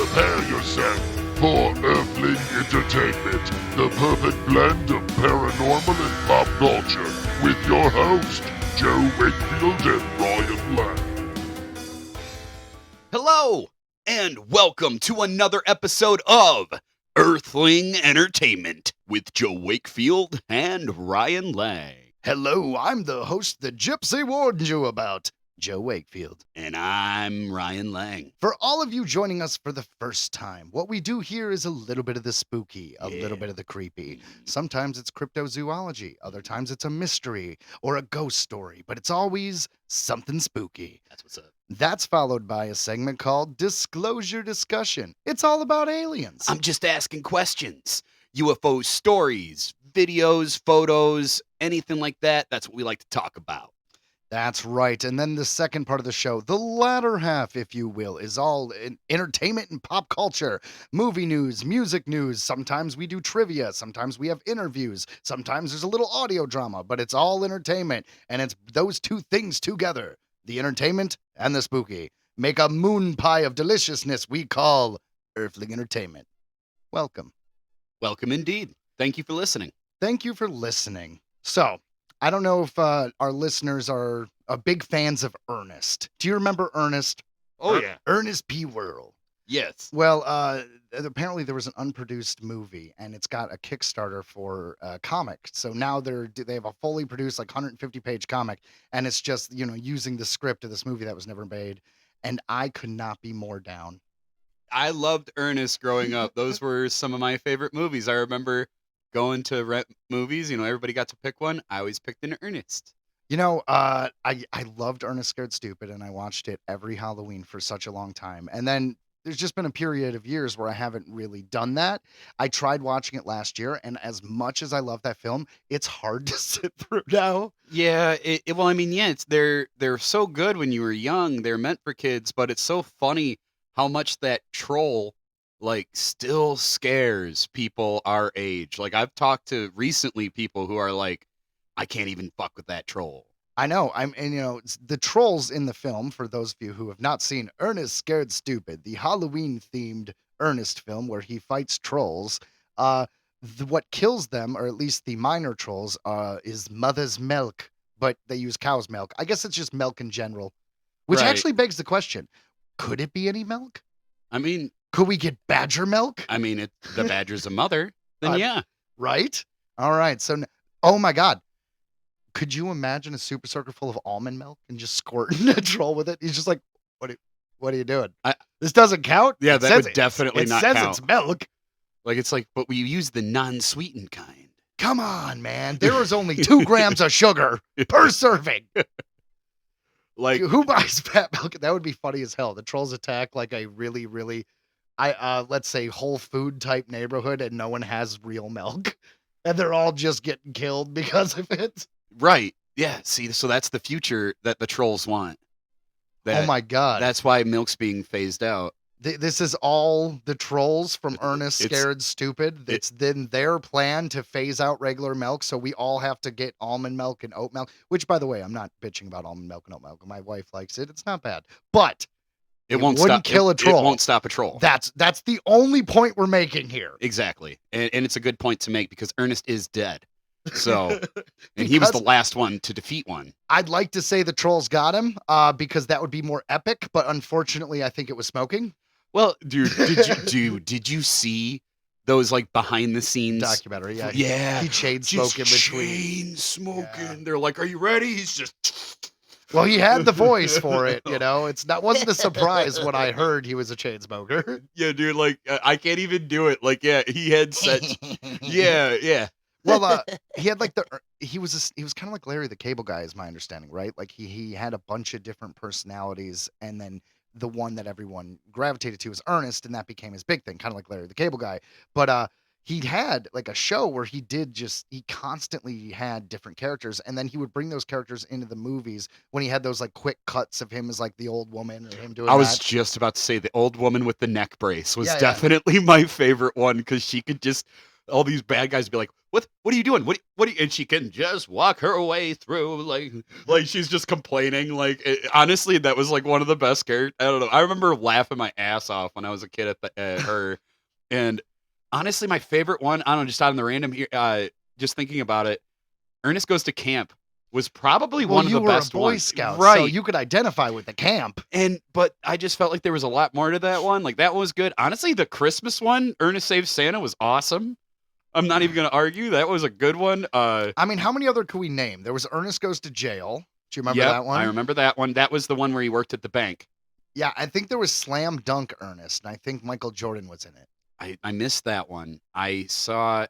Prepare yourself for Earthling Entertainment, the perfect blend of paranormal and pop culture, with your host, Joe Wakefield and Ryan Lang. Hello, and welcome to another episode of Earthling Entertainment with Joe Wakefield and Ryan Lang. Hello, I'm the host the Gypsy warned you about, Joe Wakefield. And I'm Ryan Lang. For all of you joining us for the first time, what we do here is a little bit of the spooky, a little bit of the creepy. Sometimes it's cryptozoology, other times it's a mystery or a ghost story, but it's always something spooky. That's what's up. That's followed by a segment called Disclosure Discussion. It's all about aliens. I'm just asking questions. UFO stories, videos, photos, anything like that. That's what we like to talk about. That's right. And then the second part of the show, the latter half, if you will, is all entertainment and pop culture, movie news, music news. Sometimes we do trivia. Sometimes we have interviews. Sometimes there's a little audio drama, but it's all entertainment. And it's those two things together, the entertainment and the spooky, make a moon pie of deliciousness we call Earthling Entertainment. Welcome. Welcome indeed. Thank you for listening. Thank you for listening. So, I don't know if our listeners are big fans of Ernest. Do you remember Ernest? Oh, yeah. Ernest P. Worrell. Yes. Well, apparently there was an unproduced movie, and it's got a Kickstarter for a comic. So now they have a fully produced, like 150-page comic, and it's just, using the script of this movie that was never made. And I could not be more down. I loved Ernest growing up. Those were some of my favorite movies. I remember going to rent movies, everybody got to pick one. I always picked an Ernest. I loved Ernest Scared Stupid, and I watched it every Halloween for such a long time. And then there's just been a period of years where I haven't really done that. I tried watching it last year, and as much as I love that film, it's hard to sit through now. Yeah, they're so good when you were young. They're meant for kids, but it's so funny how much that troll still scares people our age. Like, I've talked to recently people who are like, I can't even fuck with that troll. I know. The trolls in the film, for those of you who have not seen Ernest Scared Stupid, the Halloween-themed Ernest film where he fights trolls, what kills them, or at least the minor trolls, is mother's milk, but they use cow's milk. I guess it's just milk in general, which Right. actually begs the question, could it be any milk? I mean, Could we get badger milk? the badger's a mother, then yeah. Right? All right. So, oh my God. Could you imagine a super soaker full of almond milk and just squirting a troll with it? He's just like, what are you doing? This doesn't count? Yeah, It that says would definitely not It says count. it's milk. But we use the non-sweetened kind. Come on, man. There is only 2 grams of sugar per serving. Who buys fat milk? That would be funny as hell. The trolls attack like a really, really, let's say Whole Food type neighborhood, and no one has real milk. And they're all just getting killed because of it. Right. Yeah, see, so that's the future that the trolls want. Oh my God. That's why milk's being phased out. This is all the trolls from Ernest Scared Stupid. It's then their plan to phase out regular milk, so we all have to get almond milk and oat milk, which, by the way, I'm not bitching about almond milk and oat milk. My wife likes it. It's not bad. But It wouldn't won't kill a troll. It won't stop a troll. That's the only point we're making here. Exactly. And it's a good point to make because Ernest is dead. So, and he was the last one to defeat one. I'd like to say the trolls got him because that would be more epic, but unfortunately, I think it was smoking. Well, dude, did you see those behind the scenes Documentary? Yeah. Yeah. He chain smoking between. Chain smoking. Yeah. They're like, "Are you ready?" He's just. Well, he had the voice for it, wasn't a surprise when I heard he was a chain smoker. Yeah, dude. I can't even do it. He had such. Yeah. Well, he had he was kind of like Larry the Cable Guy, is my understanding, right? Like he had a bunch of different personalities, and then the one that everyone gravitated to was Ernest, and that became his big thing, kind of like Larry the Cable Guy. But he had a show where he constantly had different characters, and then he would bring those characters into the movies when he had those quick cuts of him as the old woman or him doing I was that. just about to say the old woman with the neck brace was Yeah. definitely my favorite one because she could just all these bad guys be like, what are you doing? What are you? And she can just walk her way through, like she's just complaining. Like, honestly, that was like one of the best characters. I don't know. I remember laughing my ass off when I was a kid at her. And honestly, my favorite one, I don't know, just out in the random here, just thinking about it, Ernest Goes to Camp was probably Well, one of you the were best a Boy ones. Scout, Right. so you could identify with the camp. But I just felt like there was a lot more to that one. Like, that one was good. Honestly, the Christmas one, Ernest Saves Santa, was awesome. I'm not even going to argue. That was a good one. I mean, how many other could we name? There was Ernest Goes to Jail. Do you remember Yep, that one? I remember that one. That was the one where he worked at the bank. Yeah, I think there was Slam Dunk Ernest, and I think Michael Jordan was in it. I missed that one. I saw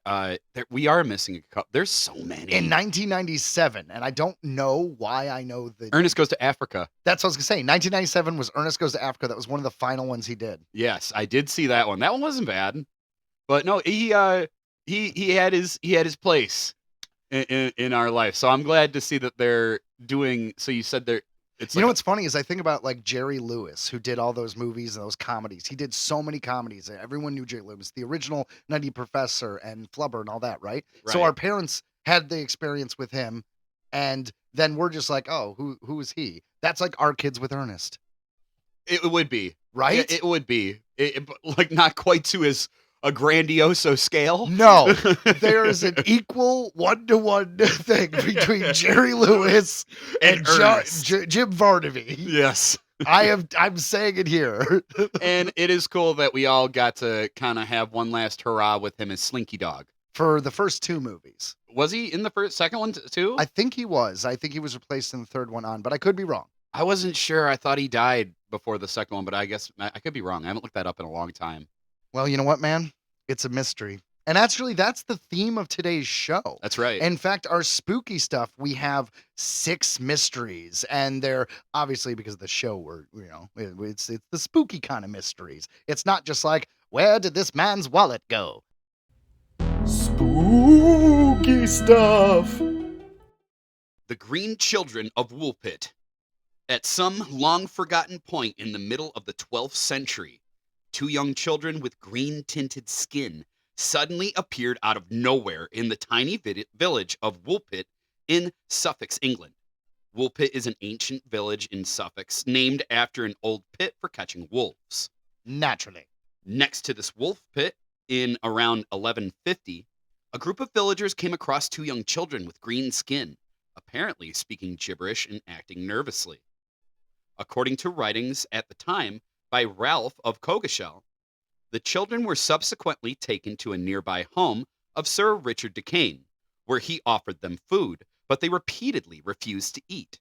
we are missing a couple. There's so many. In 1997, and I don't know why I know the... Ernest Goes to Africa. That's what I was going to say. 1997 was Ernest Goes to Africa. That was one of the final ones he did. Yes, I did see that one. That one wasn't bad. But no, he had his place in our life. So I'm glad to see that they're doing. So you said they're. It's You know what's funny is I think about like Jerry Lewis, who did all those movies and those comedies. He did so many comedies. Everyone knew Jerry Lewis, the original Nutty Professor and Flubber and all that, right? So Right. our parents had the experience with him, and then we're just like, oh, who is he? That's like our kids with Ernest, It would be right? It would be but, like, not quite to as a grandiose scale. No, there is an equal 1-to-1 thing between Jerry Lewis and Ernest. Jim Varney. Yes. I'm saying it here. And it is cool that we all got to kind of have one last hurrah with him as Slinky Dog. For the first two movies. Was he in the second one too? I think he was. I think he was replaced in the third one on, but I could be wrong. I wasn't sure. I thought he died before the second one, but I guess I could be wrong. I haven't looked that up in a long time. Well, you know what, man? It's a mystery. And actually, that's the theme of today's show. That's right. In fact, our spooky stuff, we have 6 mysteries, and they're obviously because of the show. It's the spooky kind of mysteries. It's not just like, where did this man's wallet go? Spooky stuff. The Green Children of Woolpit. At some long-forgotten point in the middle of the 12th century, 2 young children with green-tinted skin suddenly appeared out of nowhere in the tiny village of Woolpit in Suffolk, England. Woolpit is an ancient village in Suffolk named after an old pit for catching wolves. Naturally. Next to this wolf pit, in around 1150, a group of villagers came across 2 young children with green skin, apparently speaking gibberish and acting nervously. According to writings at the time by Ralph of Coggeshall, the children were subsequently taken to a nearby home of Sir Richard Decane, where he offered them food, but they repeatedly refused to eat.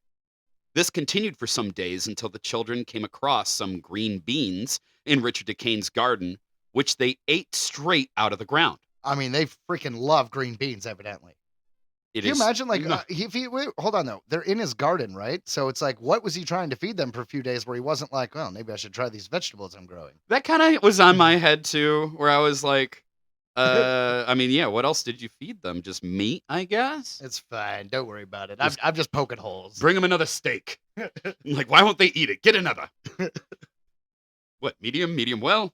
This continued for some days until the children came across some green beans in Richard Decane's garden, which they ate straight out of the ground. I mean, they freaking love green beans, evidently. Can you imagine, like, wait, hold on, though. They're in his garden, right? So it's like, what was he trying to feed them for a few days where he wasn't like, well, maybe I should try these vegetables I'm growing? That kind of was on my head, too, where I was like, I mean, yeah, what else did you feed them? Just meat, I guess? It's fine. Don't worry about it. I'm just poking holes. Bring them another steak. Like, why won't they eat it? Get another. What, medium? Medium well?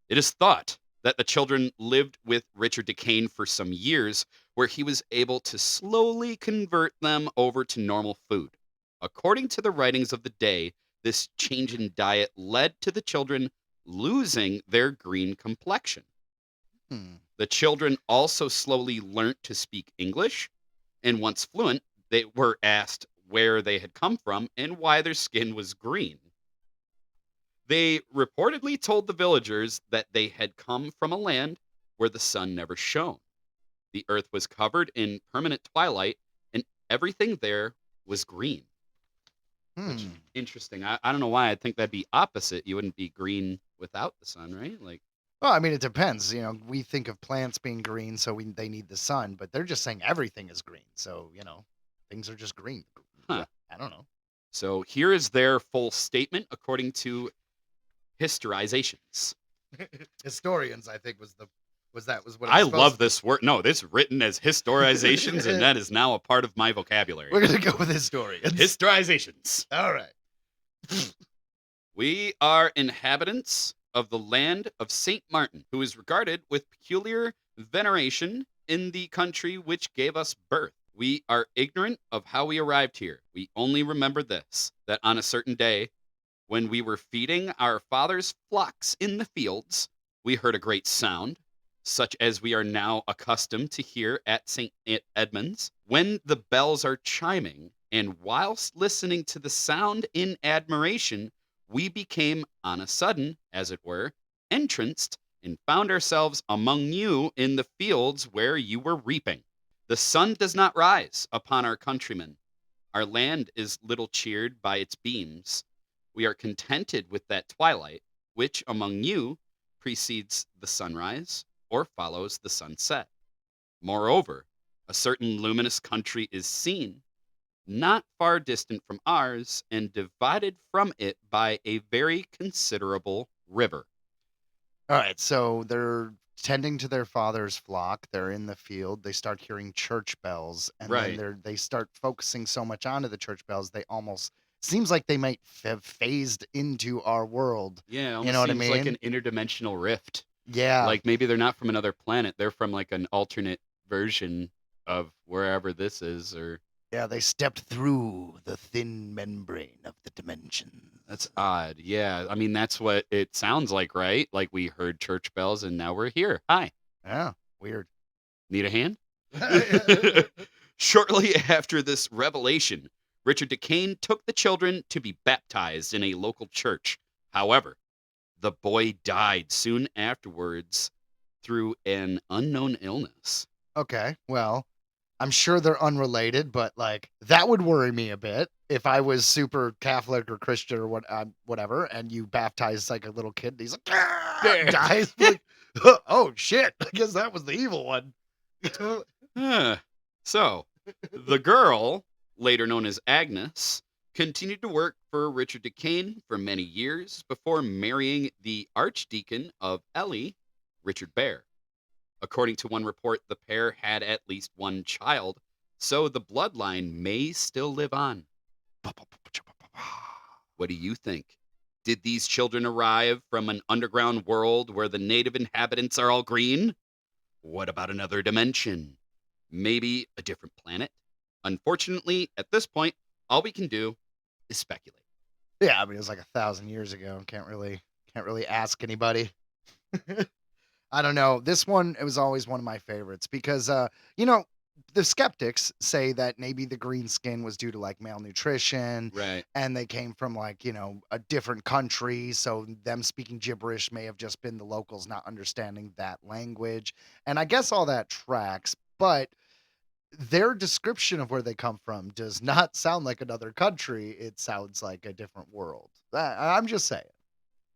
It is thought that the children lived with Richard Decane for some years, where he was able to slowly convert them over to normal food. According to the writings of the day, this change in diet led to the children losing their green complexion. The children also slowly learnt to speak English, and once fluent, they were asked where they had come from and why their skin was green. They reportedly told the villagers that they had come from a land where the sun never shone. The earth was covered in permanent twilight, and everything there was green. Which, interesting. I don't know why. I think that'd be opposite. You wouldn't be green without the sun, right? Like, well, I mean, it depends. You know, we think of plants being green, so they need the sun, but they're just saying everything is green. So, you know, things are just green. Huh. I don't know. So here is their full statement according to historizations. Historians, I think, was what I it was love this word. No, this written as historizations, and that is now a part of my vocabulary. We're gonna go with historians. Historizations. All right. We are inhabitants of the land of Saint Martin, who is regarded with peculiar veneration in the country which gave us birth. We are ignorant of how we arrived here. We only remember this, that on a certain day, when we were feeding our father's flocks in the fields, we heard a great sound, such as we are now accustomed to hear at St. Edmund's, when the bells are chiming, and whilst listening to the sound in admiration, we became on a sudden, as it were, entranced, and found ourselves among you in the fields where you were reaping. The sun does not rise upon our countrymen. Our land is little cheered by its beams. We are contented with that twilight, which among you precedes the sunrise or follows the sunset. Moreover, a certain luminous country is seen, not far distant from ours, and divided from it by a very considerable river. All right, so they're tending to their father's flock. They're in the field. They start hearing church bells, and then Right. they start focusing so much onto the church bells, they almost seems like they might have phased into our world. Yeah, it You know almost what I seems like an mean? interdimensional rift. Yeah, Like maybe they're not from another planet, they're from like an alternate version of wherever this is, or yeah, they stepped through the thin membrane of the dimensions. that's odd. Yeah, I mean, that's what it sounds like, right? Like we heard church bells and now we're here. Hi, Yeah, weird. need a hand? Shortly after this revelation, Richard DeCane took the children to be baptized in a local church. However, the boy died soon afterwards through an unknown illness. Okay, well, I'm sure they're unrelated, but like that would worry me a bit if I was super Catholic or Christian or whatever, and you baptize like a little kid, and he's like Yeah. dies. Like, oh shit! I guess that was the evil one. Huh. So, the girl, later known as Agnes, continued to work for Richard DeCane for many years before marrying the Archdeacon of Ely, Richard Bear. According to one report, the pair had at least one child, so the bloodline may still live on. What do you think? Did these children arrive from an underground world where the native inhabitants are all green? What about another dimension? Maybe a different planet? Unfortunately, at this point, all we can do is speculate. Yeah, I mean it was like 1,000 years ago. Can't really ask anybody. I don't know. This one, it was always one of my favorites because, you know, the skeptics say that maybe the green skin was due to like malnutrition Right. and they came from like, a different country. So them speaking gibberish may have just been the locals not understanding that language. And I guess all that tracks, but their description of where they come from does not sound like another country. It sounds like a different world. I'm just saying.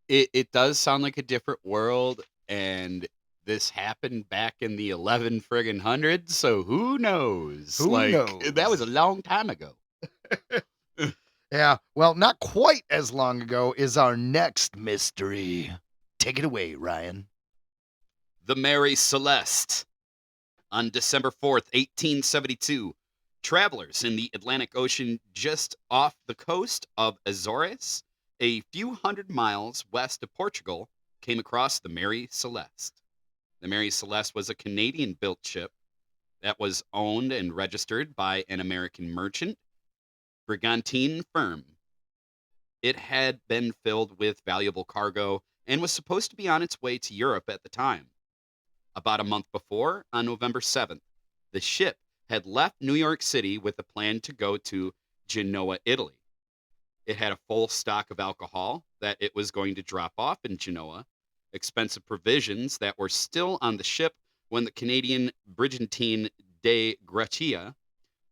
It does sound like a different world, and this happened back in the 11 friggin' hundreds, so who knows? Who That was knows? a long time ago. Yeah, well, not quite as long ago is our next mystery. Take it away, Ryan. The Mary Celeste. On December 4th, 1872, travelers in the Atlantic Ocean just off the coast of Azores, a few hundred miles west of Portugal, came across the Mary Celeste. The Mary Celeste was a Canadian built ship that was owned and registered by an American merchant brigantine firm. It had been filled with valuable cargo and was supposed to be on its way to Europe at the time. About a month before, on November 7th, the ship had left New York City with a plan to go to Genoa, Italy. It had a full stock of alcohol that it was going to drop off in Genoa, expensive provisions that were still on the ship when the Canadian brigantine de Gratia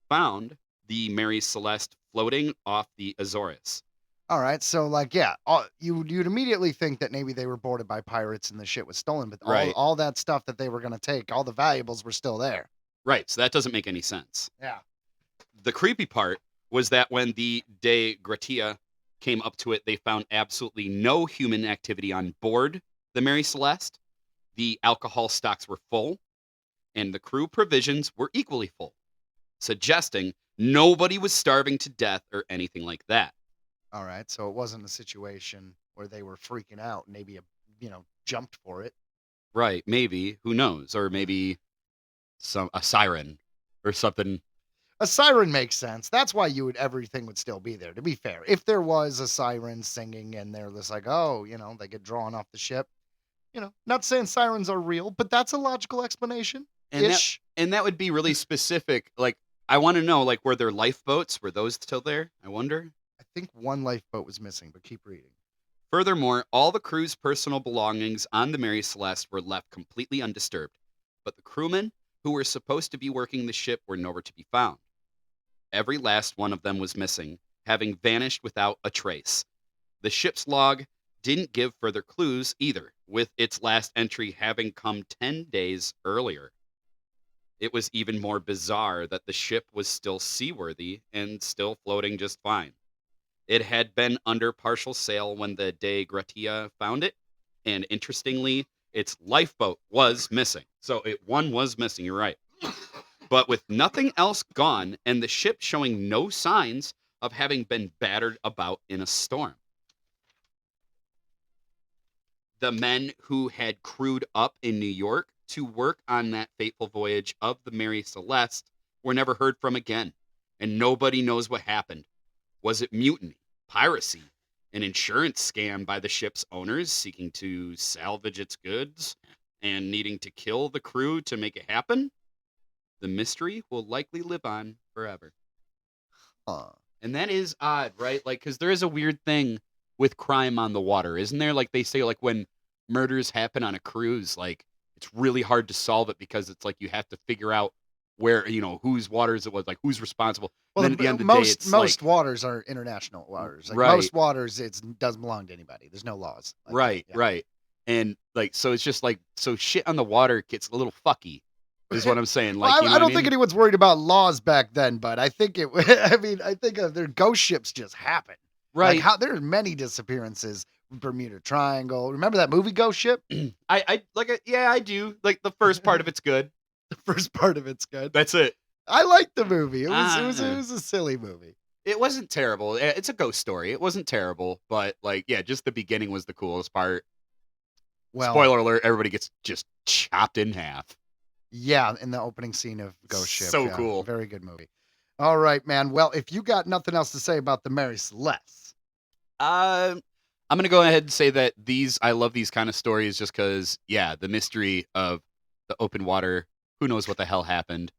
found the Mary Celeste floating off the Azores. All right, so like, yeah, you'd immediately think that maybe they were boarded by pirates and the shit was stolen, but all Right. all that stuff that they were gonna take, all the valuables were still there. Right, so that doesn't make any sense. Yeah. The creepy part was that when the De Gratia came up to it, they found absolutely no human activity on board the Mary Celeste. The alcohol stocks were full, and the crew provisions were equally full, suggesting nobody was starving to death or anything like that. All right, so it wasn't a situation where they were freaking out. Maybe jumped for it. Right, maybe. Who knows? Or maybe a siren or something. A siren makes sense. That's why everything would still be there, to be fair. If there was a siren singing and they're just like, oh, they get drawn off the ship. Not saying sirens are real, but that's a logical explanation. And Ish. that would be really specific. Like, I want to know, like, were there lifeboats? Were those still there? I wonder. I think one lifeboat was missing, but keep reading. Furthermore, all the crew's personal belongings on the Mary Celeste were left completely undisturbed, but the crewmen who were supposed to be working the ship were nowhere to be found. Every last one of them was missing, having vanished without a trace. The ship's log didn't give further clues either, with its last entry having come 10 days earlier. It was even more bizarre that the ship was still seaworthy and still floating just fine. It had been under partial sail when the De Gratia found it, and interestingly, its lifeboat was missing. So one was missing, you're right. But with nothing else gone and the ship showing no signs of having been battered about in a storm. The men who had crewed up in New York to work on that fateful voyage of the Mary Celeste were never heard from again, and nobody knows what happened. Was it mutiny, piracy, an insurance scam by the ship's owners seeking to salvage its goods and needing to kill the crew to make it happen? The mystery will likely live on forever. And that is odd, right? Like, because there is a weird thing with crime on the water, isn't there? Like, they say, like, when murders happen on a cruise, like, it's really hard to solve it because it's like you have to figure out where, whose waters it was, like, who's responsible. Well, then at the end of the day, it's most like, waters are international waters. Like, right. Most waters, it doesn't belong to anybody. There's no laws. Like, right, yeah. right. And, like, so it's just like, so shit on the water gets a little fucky, is what I'm saying. Like, well, I don't think anyone's worried about laws back then, but I think I think their ghost ships just happen. Right. Like, there's many disappearances. Bermuda Triangle. Remember that movie Ghost Ship? I do. Like, the first part of it's good. The first part of it's good. That's it. I liked the movie. It was a silly movie. It wasn't terrible. It's a ghost story. It wasn't terrible, but like, yeah, just the beginning was the coolest part. Well, spoiler alert, everybody gets just chopped in half. Yeah, in the opening scene of Ghost Ship. So cool. Very good movie. All right, man. Well, if you got nothing else to say about the Mary Celeste. I'm going to go ahead and say that I love these kind of stories just because, yeah, the mystery of the open water, who knows what the hell happened.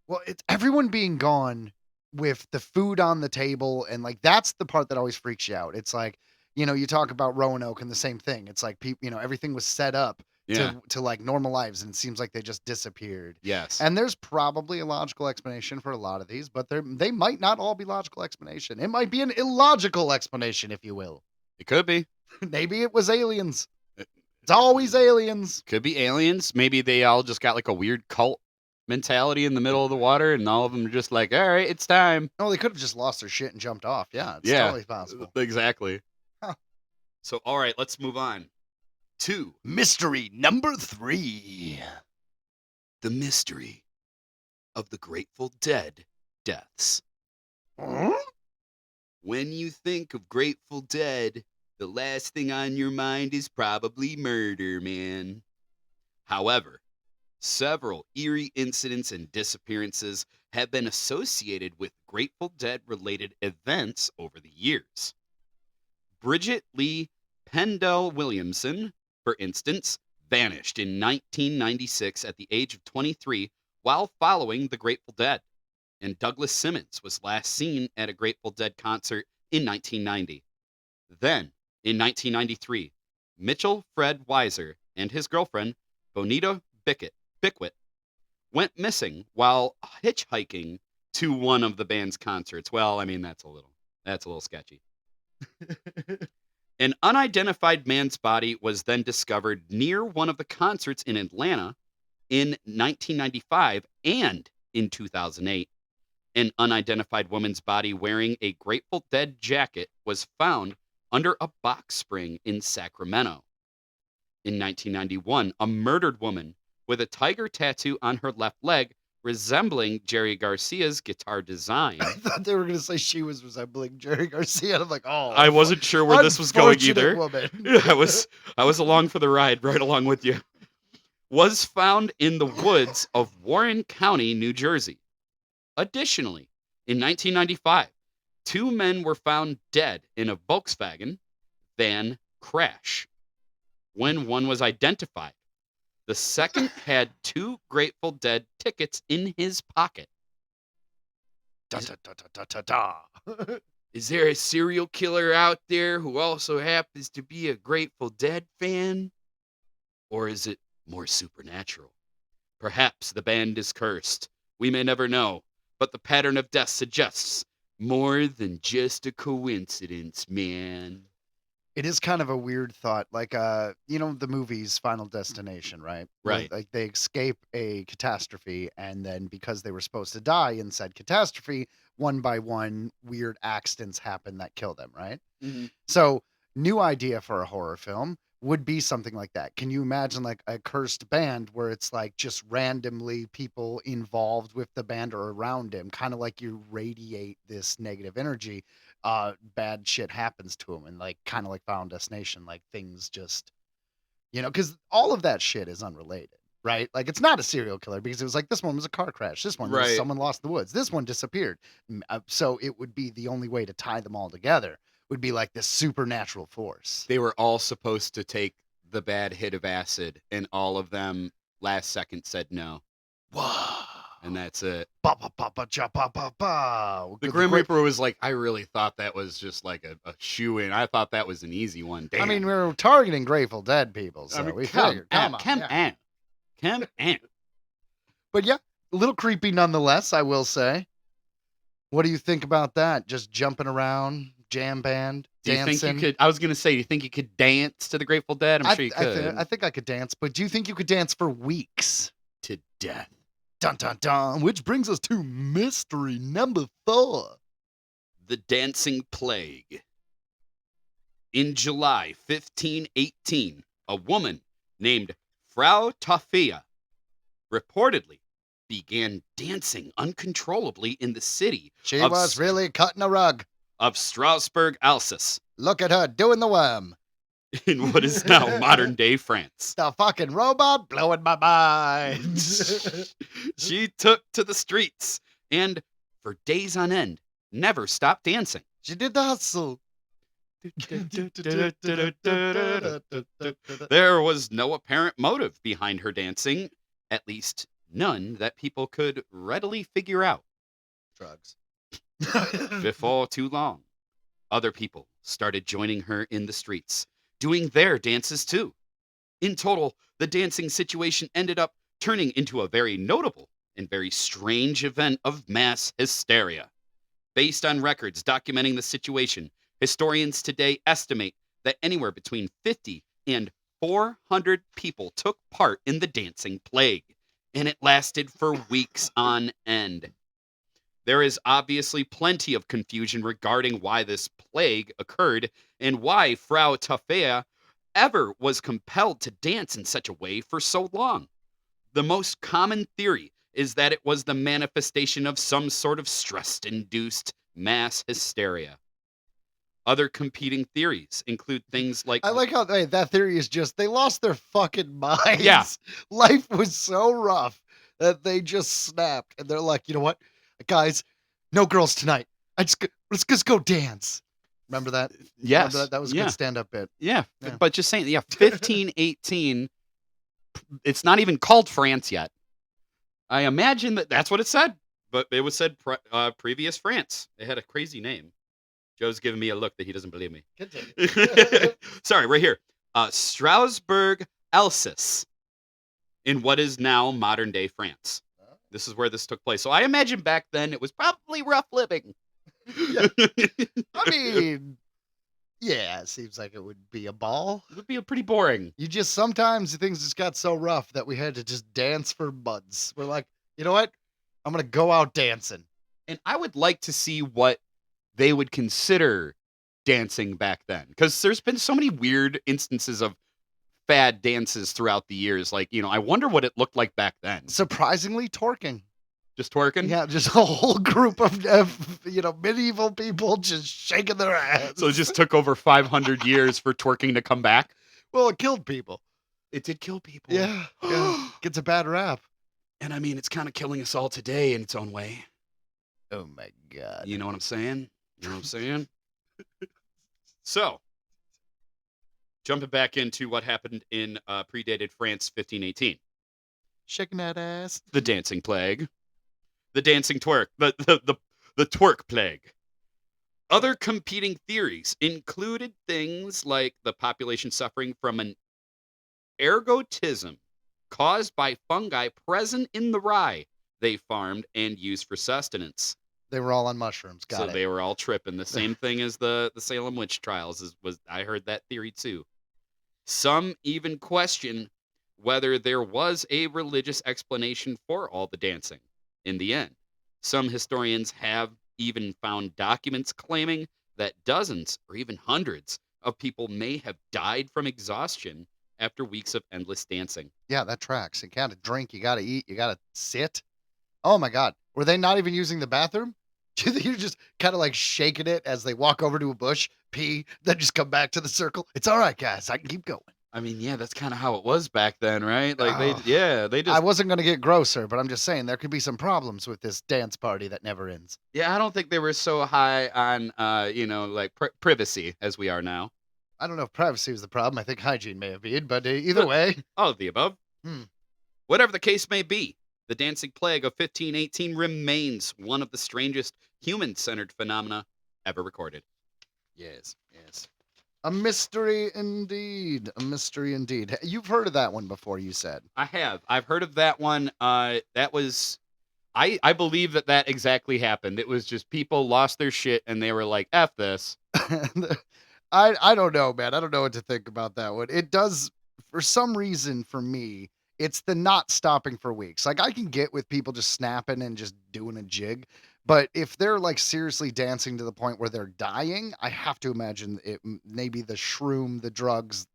Well, it's everyone being gone with the food on the table, and like that's the part that always freaks you out. It's like, you talk about Roanoke and the same thing. It's like people, everything was set up to like normal lives, and it seems like they just disappeared. Yes. And there's probably a logical explanation for a lot of these, but they might not all be logical explanation. It might be an illogical explanation, if you will. It could be. Maybe it was aliens. It's always aliens. Could be aliens. Maybe they all just got like a weird cult mentality in the middle of the water, and all of them are just like, all right, it's time. No, they could have just lost their shit and jumped off. Yeah, it's totally possible. Exactly. Huh. So, all right, let's move on to mystery number 3. The mystery of the Grateful Dead deaths. Huh? When you think of Grateful Dead, the last thing on your mind is probably murder, man. However, several eerie incidents and disappearances have been associated with Grateful Dead-related events over the years. Bridget Lee Pendell Williamson, for instance, vanished in 1996 at the age of 23 while following the Grateful Dead. And Douglas Simmons was last seen at a Grateful Dead concert in 1990. Then, in 1993, Mitchell Fred Weiser and his girlfriend, Bonita Bickwit, went missing while hitchhiking to one of the band's concerts. Well, I mean, that's a little sketchy. An unidentified man's body was then discovered near one of the concerts in Atlanta in 1995 and in 2008. An unidentified woman's body wearing a Grateful Dead jacket was found under a box spring in Sacramento. In 1991, a murdered woman with a tiger tattoo on her left leg resembling Jerry Garcia's guitar design. I thought they were going to say she was resembling Jerry Garcia. And I'm like, oh. I wasn't sure where this was going unfortunate either. Woman. I was along for the ride, right along with you. Was found in the woods of Warren County, New Jersey. Additionally, in 1995, 2 men were found dead in a Volkswagen van crash. When one was identified, the second had 2 Grateful Dead tickets in his pocket. Da, da, da, da, da, da, da. Is there a serial killer out there who also happens to be a Grateful Dead fan? Or is it more supernatural? Perhaps the band is cursed. We may never know, but the pattern of death suggests more than just a coincidence, man. It is kind of a weird thought, like the movie's Final Destination, right? Where, Right. like they escape a catastrophe, and then because they were supposed to die in said catastrophe, one by one, weird accidents happen that kill them, right? Mm-hmm. So, new idea for a horror film would be something like that. Can you imagine like a cursed band where it's like just randomly people involved with the band or around him, kind of like you radiate this negative energy, bad shit happens to him, and like kind of like Final Destination, like things just, because all of that shit is unrelated. Right? Like it's not a serial killer because it was like this one was a car crash. This one was Right. someone lost in the woods. This one disappeared. So it would be the only way to tie them all together would be like this supernatural force. They were all supposed to take the bad hit of acid, and all of them last second said no. Wow. And that's it. Ba, ba, ba, ba, cha, ba, ba, ba. The Grim Reaper was like, I really thought that was just like a shoe-in. I thought that was an easy one. Damn. I mean, we were targeting Grateful Dead people, so we figured. Come on. But yeah, a little creepy nonetheless, I will say. What do you think about that? Just jumping around, jam band, Do you dancing. think you could? I was gonna say, do you think you could dance to the Grateful Dead? I'm sure you could. I think I could dance, but do you think you could dance for weeks? To death. Dun dun dun. Which brings us to mystery number 4. The Dancing Plague. In July 1518, a woman named Frau Taffia reportedly began dancing uncontrollably in the city She of was really cutting a rug. of Strasbourg, Alsace, Look at her doing the worm. in what is now modern-day France. The fucking robot blowing my mind. She took to the streets and, for days on end, never stopped dancing. She did the hustle. There was no apparent motive behind her dancing, at least none that people could readily figure out. Drugs. Before too long, other people started joining her in the streets, doing their dances too. In total, the dancing situation ended up turning into a very notable and very strange event of mass hysteria. Based on records documenting the situation, historians today estimate that anywhere between 50 and 400 people took part in the dancing plague, and it lasted for weeks on end. There is obviously plenty of confusion regarding why this plague occurred and why Frau Taffia ever was compelled to dance in such a way for so long. The most common theory is that it was the manifestation of some sort of stress-induced mass hysteria. Other competing theories include things like... I like how that theory is just, they lost their fucking minds. Yeah. Life was so rough that they just snapped. And they're like, you know what? Guys, no girls tonight. Let's just go dance. Remember that? Yes. Remember that? That was a good stand-up bit. Yeah, Yeah. but just saying, 1518, it's not even called France yet. I imagine that's what it said, but it was said previous France. It had a crazy name. Joe's giving me a look that he doesn't believe me. Continue. Sorry, right here. Strasbourg, Alsace, in what is now modern-day France. This is where this took place. So I imagine back then it was probably rough living. Yeah. I mean, yeah, it seems like it would be a ball. It would be pretty boring. Sometimes things just got so rough that we had to just dance for months. We're like, you know what? I'm going to go out dancing. And I would like to see what they would consider dancing back then. Because there's been so many weird instances of fad dances throughout the years. Like, I wonder what it looked like back then. Surprisingly torquing. Just twerking? Yeah, just a whole group of medieval people just shaking their ass. So it just took over 500 years for twerking to come back? Well, it killed people. It did kill people. Yeah, yeah. Gets a bad rap. And I mean, it's kind of killing us all today in its own way. Oh my God. You know what I'm saying? You know what I'm saying? So, jumping back into what happened in predated France 1518. Shaking that ass. The dancing plague. The dancing twerk. The twerk plague. Other competing theories included things like the population suffering from an ergotism caused by fungi present in the rye they farmed and used for sustenance. They were all on mushrooms. Got So it. they were all tripping. The same thing as the Salem witch trials was I heard that theory too. Some even question whether there was a religious explanation for all the dancing in the end. Some historians have even found documents claiming that dozens or even hundreds of people may have died from exhaustion after weeks of endless dancing. Yeah, that tracks. You gotta drink, you gotta eat, you gotta sit. Oh my God. Were they not even using the bathroom? You're just kind of like shaking it as they walk over to a bush, pee, then just come back to the circle. It's all right, guys. I can keep going. I mean, yeah, that's kind of how it was back then, right? Like Oh. they I just wasn't going to get grosser, but I'm just saying there could be some problems with this dance party that never ends. yeah, I don't think they were so high on like privacy as we are now. I don't know if privacy was the problem. I think hygiene may have been, but either way. All of the above. Hmm. Whatever the case may be, the dancing plague of 1518 remains one of the strangest human-centered phenomena ever recorded. Yes, yes. A mystery indeed. A mystery indeed. You've heard of that one before, you said. I have. I've heard of that one. That was, I believe that exactly happened. It was just people lost their shit and they were like, "F this." I don't know, man. I don't know what to think about that one. It does, for some reason, for me, it's the not stopping for weeks. Like, I can get with people just snapping and just doing a jig, but if they're like seriously dancing to the point where they're dying, I have to imagine it maybe the shroom, the drugs,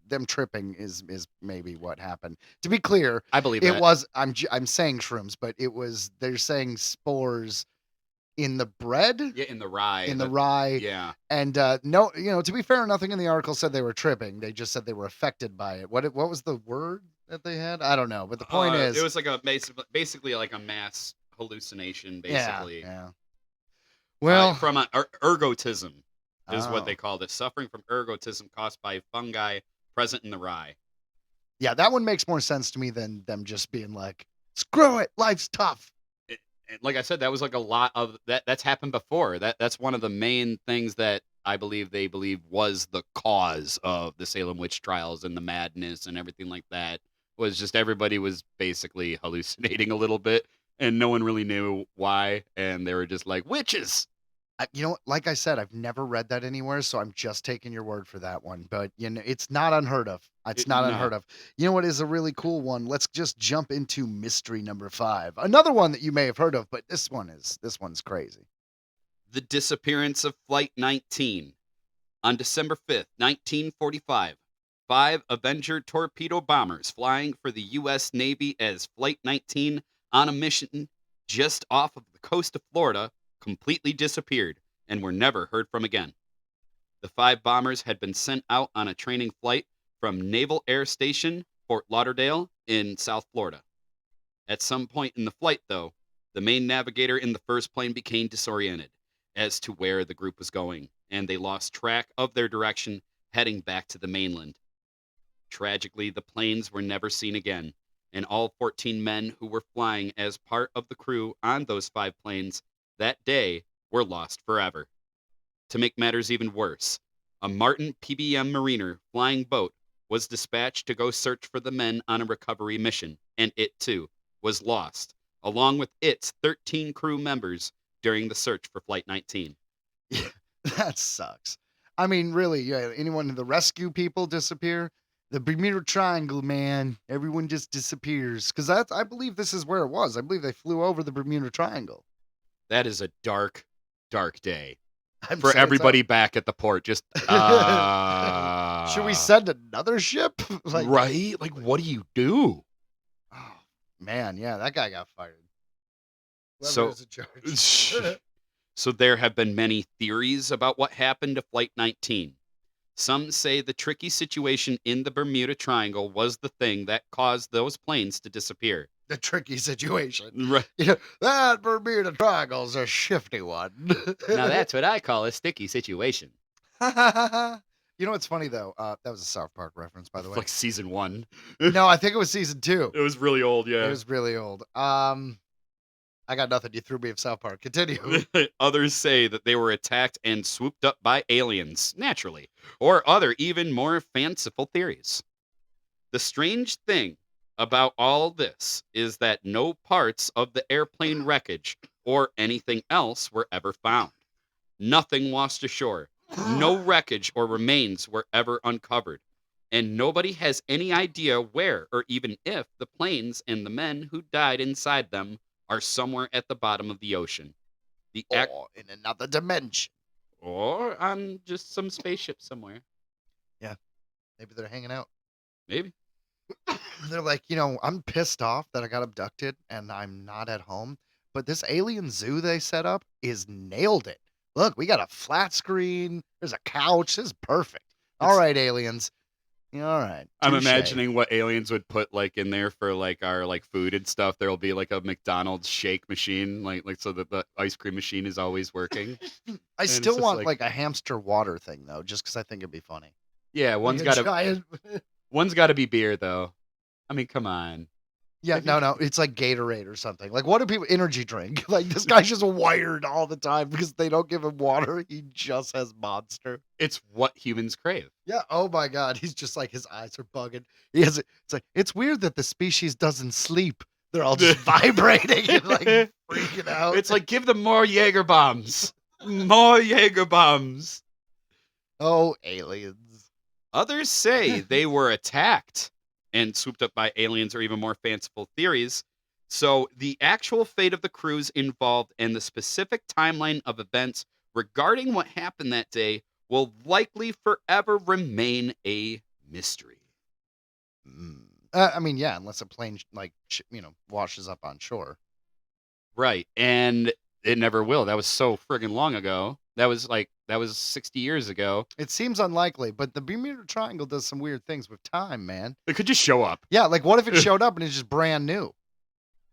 them tripping is maybe what happened. To be clear, I believe it that. was I'm saying shrooms, but it was they're saying spores in the bread, Yeah, in the rye. in the rye. Yeah. And no, to be fair, nothing in the article said they were tripping. They just said they were affected by it. What was the word that they had? I don't know. But the point is, it was like basically like a mass hallucination, basically. Yeah. Well, from ergotism is what Oh. they called it. Suffering from ergotism caused by fungi present in the rye. Yeah, that one makes more sense to me than them just being like, "Screw it, life's tough." And like I said, that was like a lot of that. That's happened before. That's one of the main things that they believe was the cause of the Salem witch trials and the madness and everything like that. Was just everybody was basically hallucinating a little bit, and no one really knew why, and they were just like witches. Like I said, I've never read that anywhere, so I'm just taking your word for that one. But it's not unheard of. It's not No. unheard of. You know what is a really cool one? Let's just jump into mystery number 5. Another one that you may have heard of, but this one's crazy. The disappearance of Flight 19. On December 5th, 1945, 5 Avenger torpedo bombers flying for the U.S. Navy as Flight 19 on a mission just off of the coast of Florida completely disappeared and were never heard from again. The 5 bombers had been sent out on a training flight from Naval Air Station, Fort Lauderdale in South Florida. At some point in the flight, though, the main navigator in the first plane became disoriented as to where the group was going, and they lost track of their direction heading back to the mainland. Tragically, the planes were never seen again, and all 14 men who were flying as part of the crew on those 5 planes that day were lost forever. To make matters even worse, a Martin PBM Mariner flying boat was dispatched to go search for the men on a recovery mission, and it too was lost, along with its 13 crew members during the search for Flight 19. That sucks. I mean, really, yeah, anyone, the rescue people disappear. The Bermuda Triangle, man, everyone just disappears. Because I believe this is where it was. I believe they flew over the Bermuda Triangle. That is a dark, dark day I'm for saying everybody back at the port. Just Should we send another ship? right? Like, what do you do? Oh, man, yeah, that guy got fired. So, Whoever is in charge. so there have been many theories about what happened to Flight 19. Some say the tricky situation in the Bermuda Triangle was the thing that caused those planes to disappear. The tricky situation. Right. You know, that Bermuda Triangle's a shifty one. Now that's what I call a sticky situation. You know what's funny though? That was a South Park reference, by the way. Like season 1. No, I think it was season 2. It was really old, It yeah. was really old. I got nothing. You threw me of South Park. Continue. Others say that they were attacked and swooped up by aliens, naturally, or other even more fanciful theories. The strange thing about all this is that no parts of the airplane wreckage or anything else were ever found. Nothing washed ashore. No wreckage or remains were ever uncovered. And nobody has any idea where or even if the planes and the men who died inside them are somewhere at the bottom of the ocean. Or in another dimension. Or on just some spaceship somewhere. Maybe they're hanging out. Maybe. They're like, I'm pissed off that I got abducted and I'm not at home. But this alien zoo they set up is nailed it. Look, we got a flat screen. There's a couch. This is perfect. All right, aliens. Yeah, all right. I'm Touche. imagining what aliens would put like in there for like our like food and stuff. There'll be like a McDonald's shake machine, like so that the ice cream machine is always working. I it's still just want like- like a hamster water thing though, just because I think it'd be funny. Yeah, one's Like a got to giant... one's got to be beer though. I mean, come on. Yeah, no, it's like Gatorade or something. Like, what do people energy drink? Like, this guy's just wired all the time because they don't give him water. He just has Monster. It's what humans crave. Yeah. Oh my God. He's just like his eyes are bugging. He has. It's like it's weird that the species doesn't sleep. They're all just vibrating and like freaking out. It's like give them more Jaeger bombs. More Jaeger bombs. oh, aliens. Others say they were attacked and swooped up by aliens or even more fanciful theories. So the actual fate of the crews involved and the specific timeline of events regarding what happened that day will likely forever remain a mystery. I mean, yeah, unless a plane like washes up on shore. Right. And it never will. That was so friggin' long ago. That was 60 years ago. It seems unlikely, but the Bermuda Triangle does some weird things with time, man. It could just show up. Yeah, like what if it showed up and it's just brand new?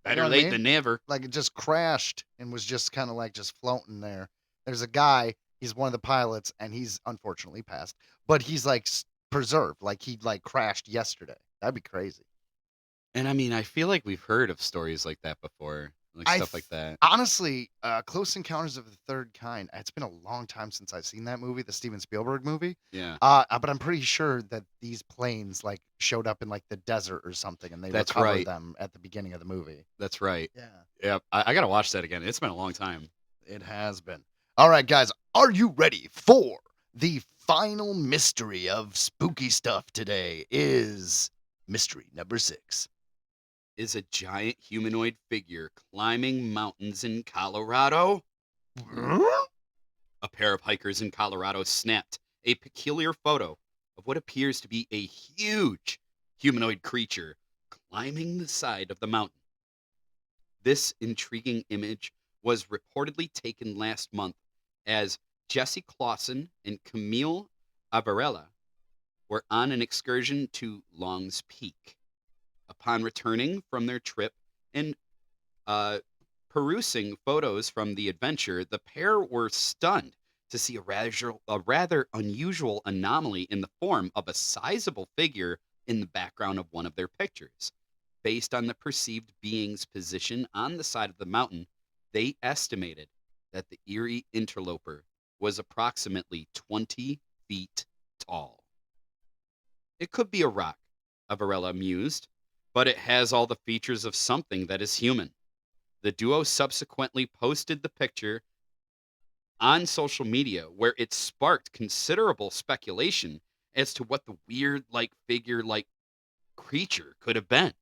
Better what I late mean? than never. Like it just crashed and was just kind of like just floating there. There's a guy, he's one of the pilots and he's unfortunately passed, but he's like preserved, like he like crashed yesterday. That'd be crazy. And I mean, I feel like we've heard of stories like that before, like stuff like that. Honestly, Close Encounters of the Third Kind, it's been a long time since I've seen that movie, the Steven Spielberg movie. Yeah. But I'm pretty sure that these planes like showed up in like the desert or something and they That's recovered right. them at the beginning of the movie. That's right. Yeah. Yeah. I got to watch that again. It's been a long time. It has been. All right, guys, are you ready for the final mystery of spooky stuff today? Is mystery number 6. Is a giant humanoid figure climbing mountains in Colorado? A pair of hikers in Colorado snapped a peculiar photo of what appears to be a huge humanoid creature climbing the side of the mountain. This intriguing image was reportedly taken last month as Jesse Clausen and Camille Avarella were on an excursion to Long's Peak. Upon returning from their trip and perusing photos from the adventure, the pair were stunned to see a rather unusual anomaly in the form of a sizable figure in the background of one of their pictures. Based on the perceived being's position on the side of the mountain, they estimated that the eerie interloper was approximately 20 feet tall. It could be a rock, Avarella mused, but it has all the features of something that is human. The duo subsequently posted the picture on social media, where it sparked considerable speculation as to what the weird figure creature could have been.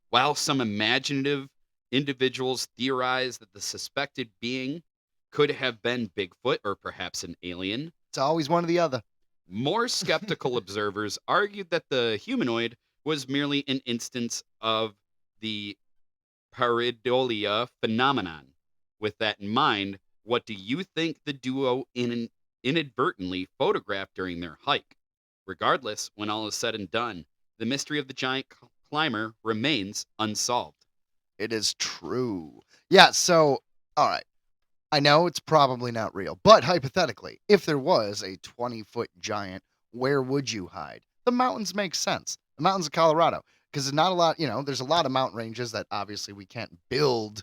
While some imaginative individuals theorized that the suspected being could have been Bigfoot or perhaps an alien, It's always one or the other. more skeptical observers argued that the humanoid was merely an instance of the pareidolia phenomenon. With that in mind, what do you think the duo inadvertently photographed during their hike? Regardless, when all is said and done, the mystery of the giant climber remains unsolved. It is true. Yeah, so, all right. I know it's probably not real, but hypothetically, if there was a 20-foot giant, where would you hide? The mountains make sense. The mountains of Colorado, because there's not a lot, there's a lot of mountain ranges that obviously we can't build,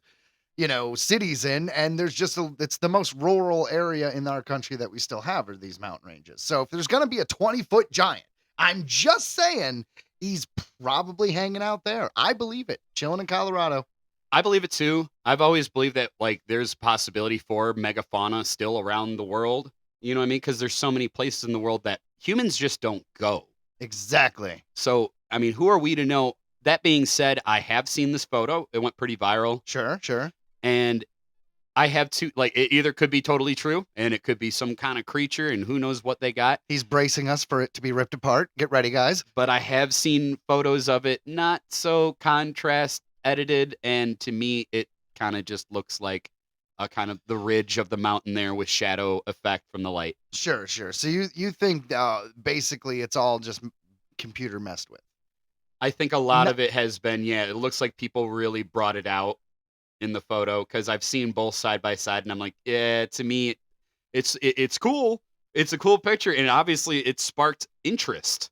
cities in, and there's it's the most rural area in our country that we still have are these mountain ranges. So if there's going to be a 20-foot giant, I'm just saying he's probably hanging out there. I believe it. Chilling in Colorado. I believe it too. I've always believed that there's possibility for megafauna still around the world. You know what I mean? Because there's so many places in the world that humans just don't go. Exactly. So, I mean, who are we to know? That being said, I have seen this photo. It went pretty viral. Sure. And I have to, it either could be totally true and it could be some kind of creature and who knows what they got. He's bracing us for it to be ripped apart. Get ready, guys. But I have seen photos of it not so contrast edited, and to me it kind of just looks like a kind of the ridge of the mountain there with shadow effect from the light. Sure. So you think basically it's all just computer messed with? I think a lot of it has been, it looks like people really brought it out in the photo, because I've seen both side by side and I'm like, yeah, to me it's cool. It's a cool picture, and obviously it sparked interest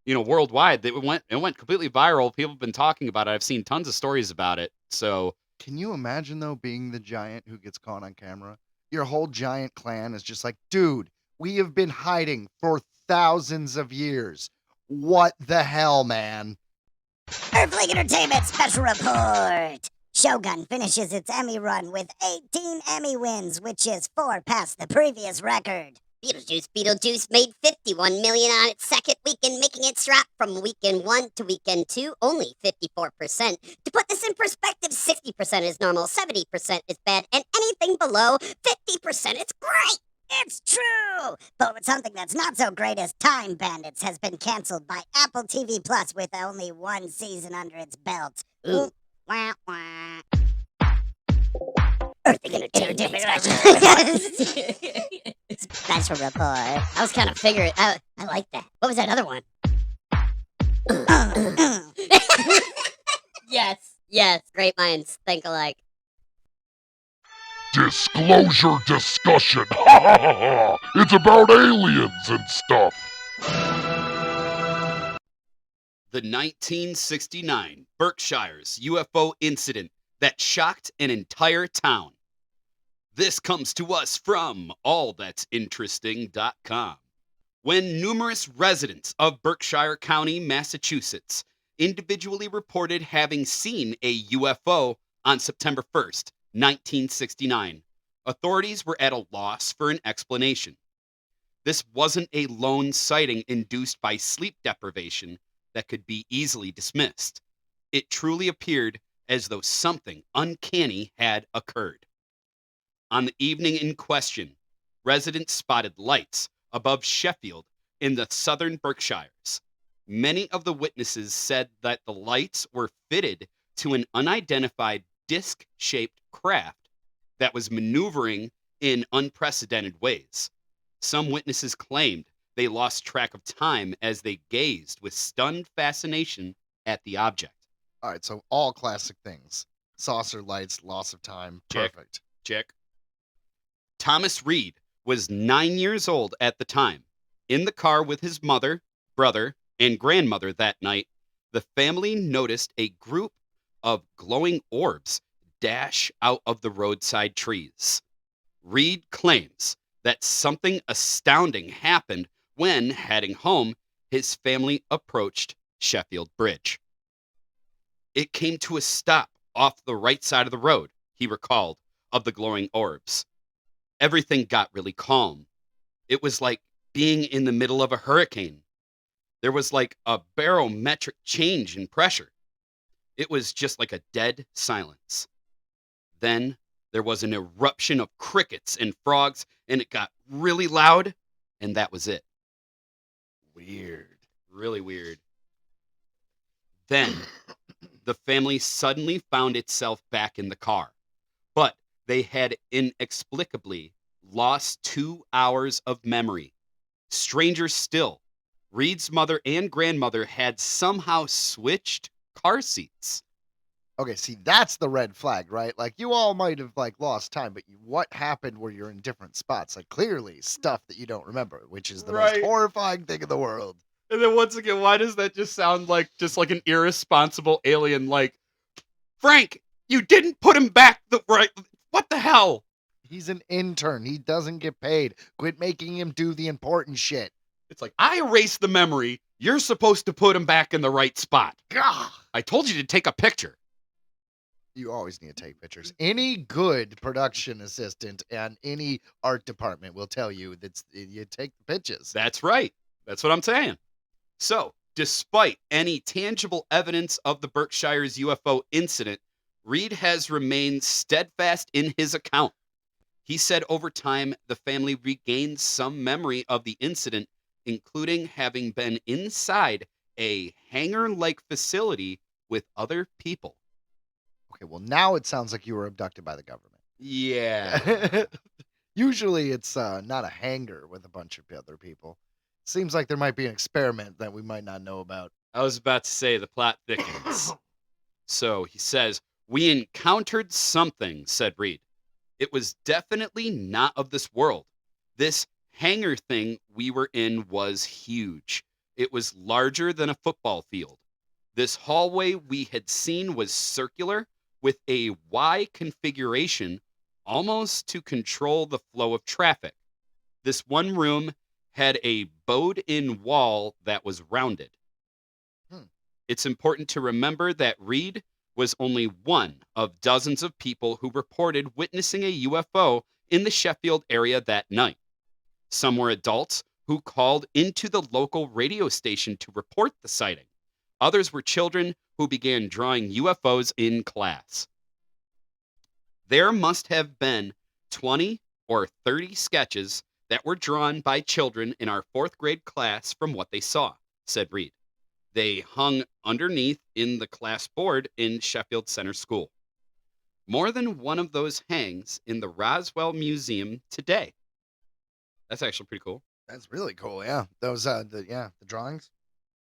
worldwide. It went completely viral. People have been talking about it. I've seen tons of stories about it. So can you imagine though being the giant who gets caught on camera? Your whole giant clan is just like, dude, we have been hiding for thousands of years. What the hell, man? Earthling Entertainment Special Report. Shogun finishes its Emmy run with 18 Emmy wins, which is 4 past the previous record. Beetlejuice made $51 million on its second weekend, making it drop from weekend 1 to weekend 2 only 54%. To put this in perspective, 60% is normal, 70% is bad, and anything below 50% is great. It's true! But with something that's not so great as Time Bandits has been canceled by Apple TV Plus with only 1 season under its belt. Ooh. Wah, wah. Earthling Entertainment Special Report. I was kind of figuring. I like that. What was that other one? Yes. Great minds think alike. Disclosure discussion. Ha ha ha ha. It's about aliens and stuff. The 1969 Berkshire's UFO incident that shocked an entire town. This comes to us from allthat'sinteresting.com. When numerous residents of Berkshire County, Massachusetts, individually reported having seen a UFO on September 1st, 1969, authorities were at a loss for an explanation. This wasn't a lone sighting induced by sleep deprivation that could be easily dismissed. It truly appeared as though something uncanny had occurred. On the evening in question, residents spotted lights above Sheffield in the southern Berkshires. Many of the witnesses said that the lights were fitted to an unidentified disc-shaped craft that was maneuvering in unprecedented ways. Some witnesses claimed they lost track of time as they gazed with stunned fascination at the object. All right, so all classic things. Saucer lights, loss of time. Perfect. Check. Thomas Reed was 9 years old at the time. In the car with his mother, brother, and grandmother that night, the family noticed a group of glowing orbs dash out of the roadside trees. Reed claims that something astounding happened when, heading home, his family approached Sheffield Bridge. It came to a stop off the right side of the road, he recalled, of the glowing orbs. Everything got really calm. It was like being in the middle of a hurricane. There was like a barometric change in pressure. It was just like a dead silence. Then there was an eruption of crickets and frogs, and it got really loud, and that was it. Weird. Really weird. Then the family suddenly found itself back in the car. But they had inexplicably lost 2 hours of memory. Stranger still, Reed's mother and grandmother had somehow switched car seats. Okay, see, that's the red flag, right? Like, you all might have, like, lost time, but what happened where you're in different spots? Like, clearly stuff that you don't remember, which is the most Right. horrifying thing in the world. And then once again, why does that just sound like an irresponsible alien? Like, Frank, you didn't put him back the right. What the hell? He's an intern. He doesn't get paid. Quit making him do the important shit. It's like, I erased the memory. You're supposed to put him back in the right spot. Gah! I told you to take a picture. You always need to take pictures. Any good production assistant and any art department will tell you that you take the pictures. That's right. That's what I'm saying. So, despite any tangible evidence of the Berkshire's UFO incident, Reed has remained steadfast in his account. He said over time, the family regained some memory of the incident, including having been inside a hangar-like facility with other people. Okay, well, now it sounds like you were abducted by the government. Yeah. Usually it's not a hangar with a bunch of other people. Seems like there might be an experiment that we might not know about. I was about to say the plot thickens. So he says, "We encountered something," said Reed. "It was definitely not of this world. This hangar thing we were in was huge. It was larger than a football field. This hallway we had seen was circular with a Y configuration almost to control the flow of traffic. This one room had a bowed-in wall that was rounded." It's important to remember that Reed was only one of dozens of people who reported witnessing a UFO in the Sheffield area that night. Some were adults who called into the local radio station to report the sighting. Others were children who began drawing UFOs in class. There must have been 20 or 30 sketches that were drawn by children in our 4th grade class from what they saw, said Reed. They hung underneath in the class board in Sheffield Center School. More than one of those hangs in the Roswell Museum today. That's actually pretty cool. That's really cool, yeah. Those the drawings.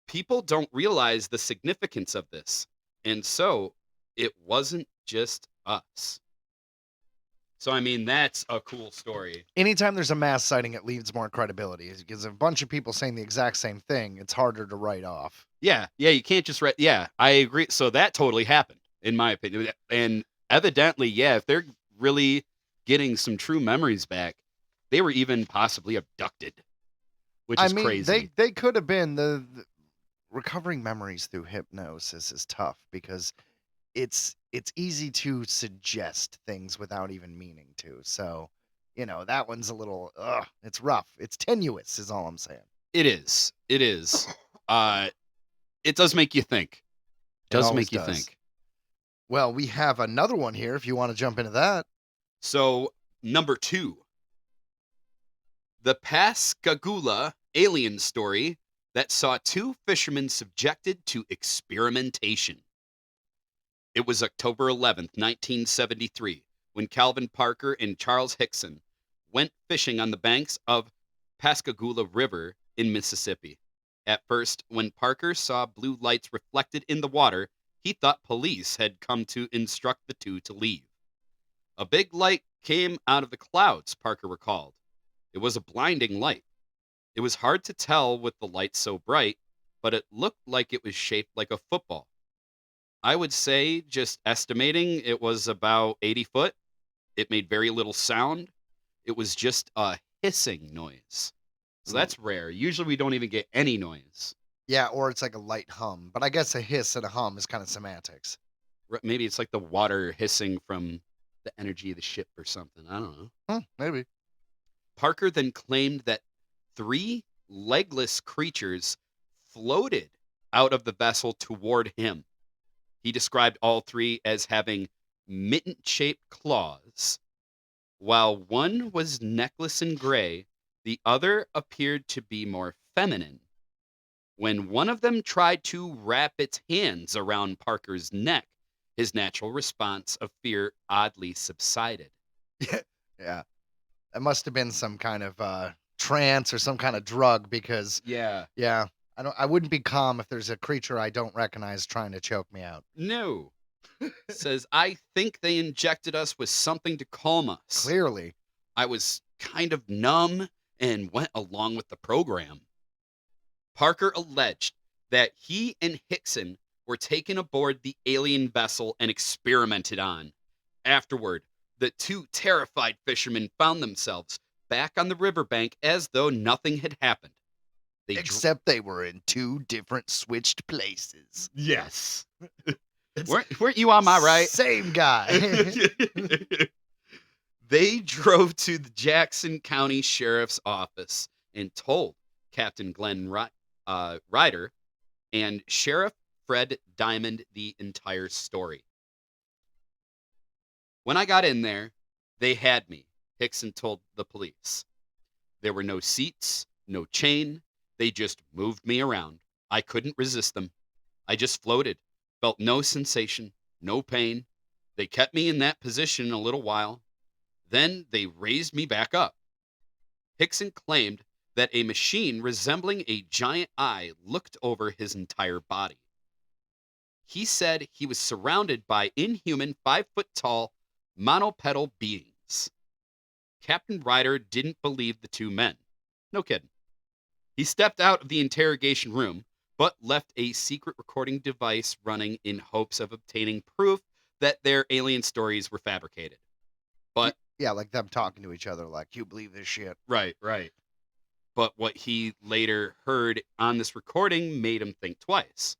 People don't realize the significance of this. And so it wasn't just us. So, I mean, that's a cool story. Anytime there's a mass sighting, it leaves more credibility. Because a bunch of people saying the exact same thing, it's harder to write off. Yeah, you can't just write. Yeah, I agree. So that totally happened, in my opinion. And evidently, yeah, if they're really getting some true memories back, they were even possibly abducted, which is crazy. They could have been. The recovering memories through hypnosis is tough because it's easy to suggest things without even meaning to. So, that one's a little, it's rough. It's tenuous is all I'm saying. It is. It does make you think. Does make you think. Well, we have another one here if you want to jump into that. So, number 2. The Pascagoula alien story that saw 2 fishermen subjected to experimentation. It was October 11th, 1973, when Calvin Parker and Charles Hickson went fishing on the banks of Pascagoula River in Mississippi. At first, when Parker saw blue lights reflected in the water, he thought police had come to instruct the two to leave. A big light came out of the clouds, Parker recalled. It was a blinding light. It was hard to tell with the light so bright, but it looked like it was shaped like a football. I would say, just estimating, it was about 80 foot. It made very little sound. It was just a hissing noise. So that's rare. Usually we don't even get any noise. Yeah, or it's like a light hum. But I guess a hiss and a hum is kind of semantics. Maybe it's like the water hissing from the energy of the ship or something. I don't know. Maybe. Parker then claimed that 3 legless creatures floated out of the vessel toward him. He described all 3 as having mitten-shaped claws. While one was necklace and gray, the other appeared to be more feminine. When one of them tried to wrap its hands around Parker's neck, his natural response of fear oddly subsided. Yeah. It must have been some kind of trance or some kind of drug because Yeah. yeah, I wouldn't be calm if there's a creature I don't recognize trying to choke me out. No. Says, I think they injected us with something to calm us. Clearly. I was kind of numb and went along with the program. Parker alleged that he and Hickson were taken aboard the alien vessel and experimented on. Afterward, the two terrified fishermen found themselves back on the riverbank as though nothing had happened. Except they were in two different switched places. Yes. Weren't you on my right? Same guy. They drove to the County Sheriff's Office and told Captain Glenn Ryder and Sheriff Fred Diamond the entire story. When I got in there, they had me, Hickson told the police. There were no seats, no chain. They just moved me around. I couldn't resist them. I just floated, felt no sensation, no pain. They kept me in that position a little while. Then they raised me back up. Hickson claimed that a machine resembling a giant eye looked over his entire body. He said he was surrounded by inhuman 5-foot-tall monopedal beings. Captain Ryder didn't believe the two men. No kidding. He stepped out of the interrogation room, but left a secret recording device running in hopes of obtaining proof that their alien stories were fabricated. But yeah, like them talking to each other like, you believe this shit. Right. But what he later heard on this recording made him think twice.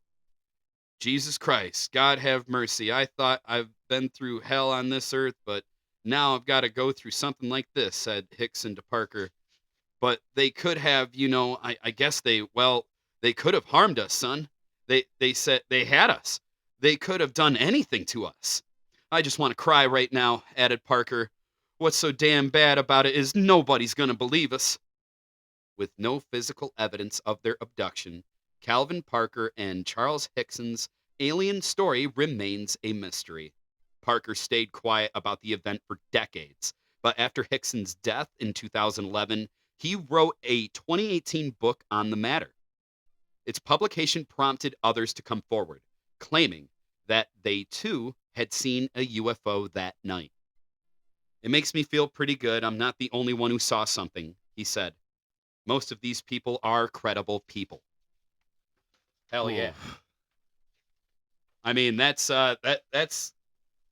Jesus Christ, God have mercy. I thought I've been through hell on this earth, but now I've got to go through something like this, said Hickson to Parker. But they could have, I guess they could have harmed us, son. They said they had us. They could have done anything to us. I just want to cry right now, added Parker. What's so damn bad about it is nobody's going to believe us. With no physical evidence of their abduction, Calvin Parker and Charles Hickson's alien story remains a mystery. Parker stayed quiet about the event for decades, but after Hickson's death in 2011, he wrote a 2018 book on the matter. Its publication prompted others to come forward, claiming that they too had seen a UFO that night. It makes me feel pretty good. I'm not the only one who saw something, he said. Most of these people are credible people. Hell yeah. I mean, that's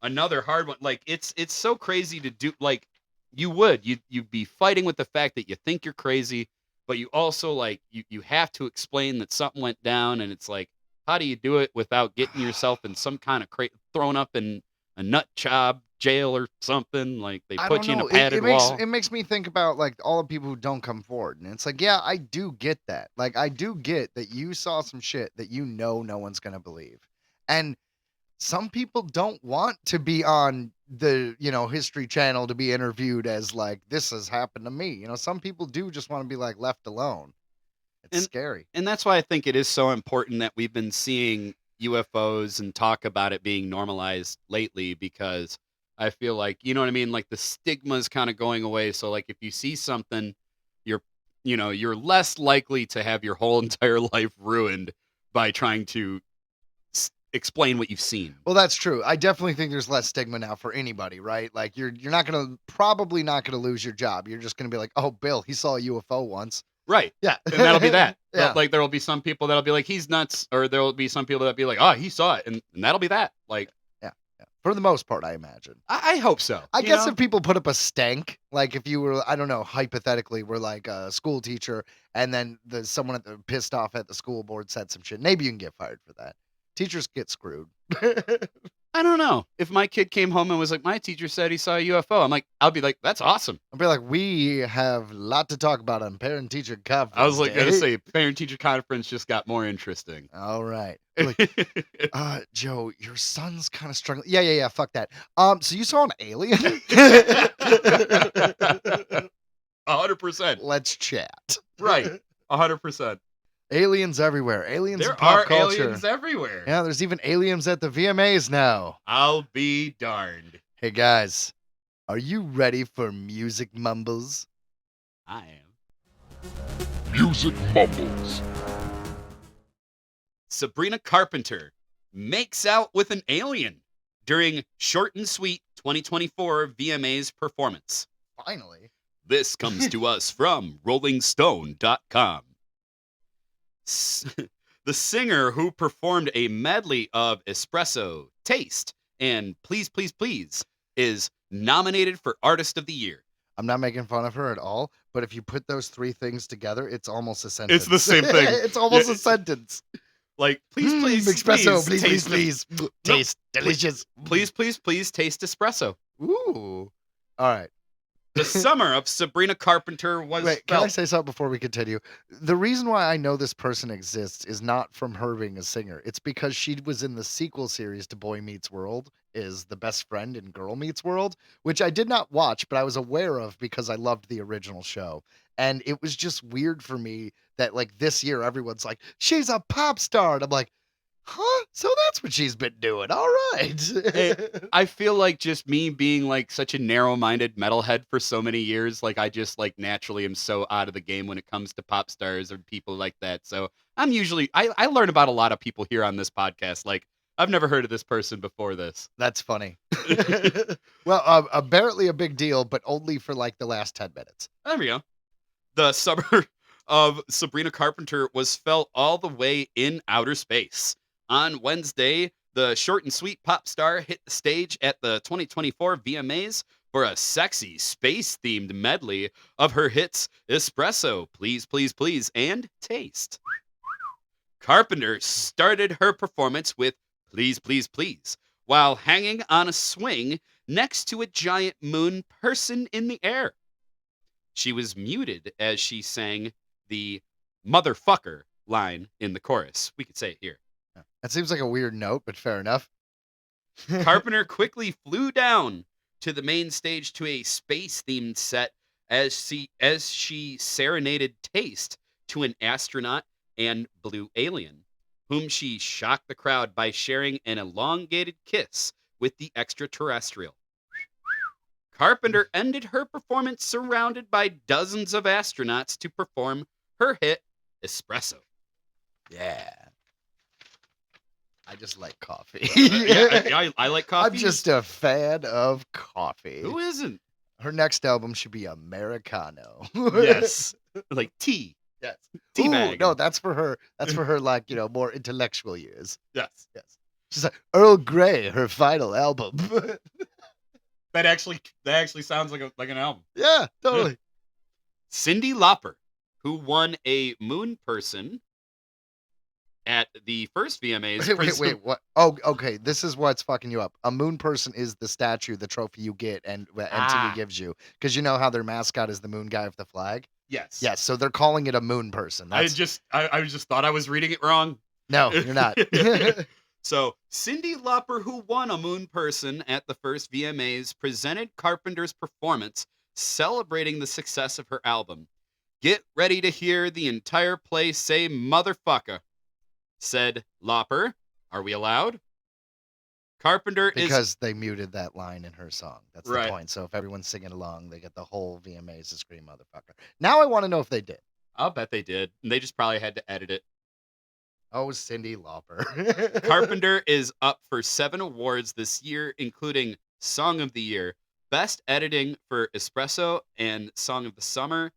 another hard one. Like it's so crazy to do. Like you'd be fighting with the fact that you think you're crazy, but you also like you have to explain that something went down, and it's like, how do you do it without getting yourself in some kind of thrown up in a nut job jail or something? Like they put you in a padded wall. It makes me think about like all the people who don't come forward, and it's like, yeah, I do get that. Like I do get that you saw some shit that no one's gonna believe, and some people don't want to be on the History Channel to be interviewed as like, this has happened to me. Some people do just want to be like left alone. It's scary. And that's why I think it is so important that we've been seeing UFOs and talk about it being normalized lately, because I feel like, you know what I mean? Like the stigma is kind of going away. So like if you see something, you're less likely to have your whole entire life ruined by trying to explain what you've seen. Well, that's true. I definitely think there's less stigma now for anybody, right? Like you're probably not gonna lose your job. You're just gonna be like, oh, Bill, he saw a UFO once. Right. Yeah. And that'll be that. Yeah. Like there will be some people that'll be like, he's nuts, or there will be some people that'll be like, oh, he saw it, and that'll be that. Like, yeah. For the most part, I imagine. I hope so. I guess if people put up a stank, like if you were, I don't know, hypothetically, were like a school teacher, and then someone pissed off at the school board said some shit, maybe you can get fired for that. Teachers get screwed. I don't know. If my kid came home and was like, my teacher said he saw a UFO, I'll be like, that's awesome. I'll be like, we have a lot to talk about on parent-teacher conference. I was like, going to say, parent-teacher conference just got more interesting. All right. Like, Joe, your son's kind of struggling. Yeah. Fuck that. So you saw an alien? 100%. Let's chat. Right. 100%. Aliens everywhere. Aliens in There pop are culture. aliens everywhere. Yeah, there's even aliens at the VMAs now. I'll be darned. Hey guys, are you ready for music mumbles? I am. Music mumbles. Sabrina Carpenter makes out with an alien during Short and Sweet 2024 VMA's performance. Finally. This comes to us from RollingStone.com. The singer who performed a medley of Espresso, Taste, and Please, Please, Please is nominated for Artist of the Year. I'm not making fun of her at all, but if you put those three things together, it's almost a sentence. It's the same thing. It's almost Yeah. a sentence. Like, please, please, espresso, please, please, taste please. Taste delicious. Please, please, please taste espresso. Ooh. All right. The summer of Sabrina Carpenter was Wait, can I felt. say something before we continue? The reason why I know this person exists is not from her being a singer. It's because she was in the sequel series to Boy Meets World, is the best friend in Girl Meets World, which I did not watch, but I was aware of because I loved the original show. And it was just weird for me that like this year everyone's like, she's a pop star. And I'm like, huh? So that's what she's been doing. All right. I feel like just me being like such a narrow-minded metalhead for so many years, like I just like naturally am so out of the game when it comes to pop stars or people like that. So I'm usually I learn about a lot of people here on this podcast. Like I've never heard of this person before this. That's funny. Well, apparently a big deal, but only for like the last 10 minutes. There we go. The summer of Sabrina Carpenter was felt all the way in outer space. On Wednesday, the short and sweet pop star hit the stage at the 2024 VMAs for a sexy space-themed medley of her hits Espresso, Please, Please, Please, and Taste. Carpenter started her performance with Please, Please, Please, while hanging on a swing next to a giant moon person in the air. She was muted as she sang the motherfucker line in the chorus. We could say it here. That seems like a weird note, but fair enough. Carpenter quickly flew down to the main stage to a space-themed set as she serenaded Taste to an astronaut and blue alien, whom she shocked the crowd by sharing an elongated kiss with the extraterrestrial. Carpenter ended her performance surrounded by dozens of astronauts to perform her hit Espresso. Yeah. I just like coffee. I like coffee. I'm just a fan of coffee. Who isn't? Her next album should be Americano. Yes. Like tea. Yes. Tea Ooh, bag. no, that's for her. That's for her, like, more intellectual years. Yes. Yes. She's like Earl Grey, her final album. That actually sounds like an album. Yeah, totally. Cyndi Lauper, who won a Moon Person at the first VMAs. Wait, what? Oh, okay. This is what's fucking you up. A moon person is the statue, the trophy you get, and MTV gives you, because you know how their mascot is the moon guy with the flag. Yes. Yes, so they're calling it a moon person. I That's... just thought I was reading it wrong. No, you're not. So, Cyndi Lauper, who won a Moon Person at the first VMAs, presented Carpenter's performance, celebrating the success of her album. Get ready to hear the entire place say motherfucker, said Lauper. Are we allowed? Carpenter because they muted that line in her song. That's Right. the point. So if everyone's singing along, they get the whole VMAs to scream motherfucker. Now I want to know if they did. I'll bet they did. They just probably had to edit it. Oh, Cyndi Lauper. Carpenter is up for 7 awards this year, including Song of the Year, Best Editing for Espresso and Song of the Summer,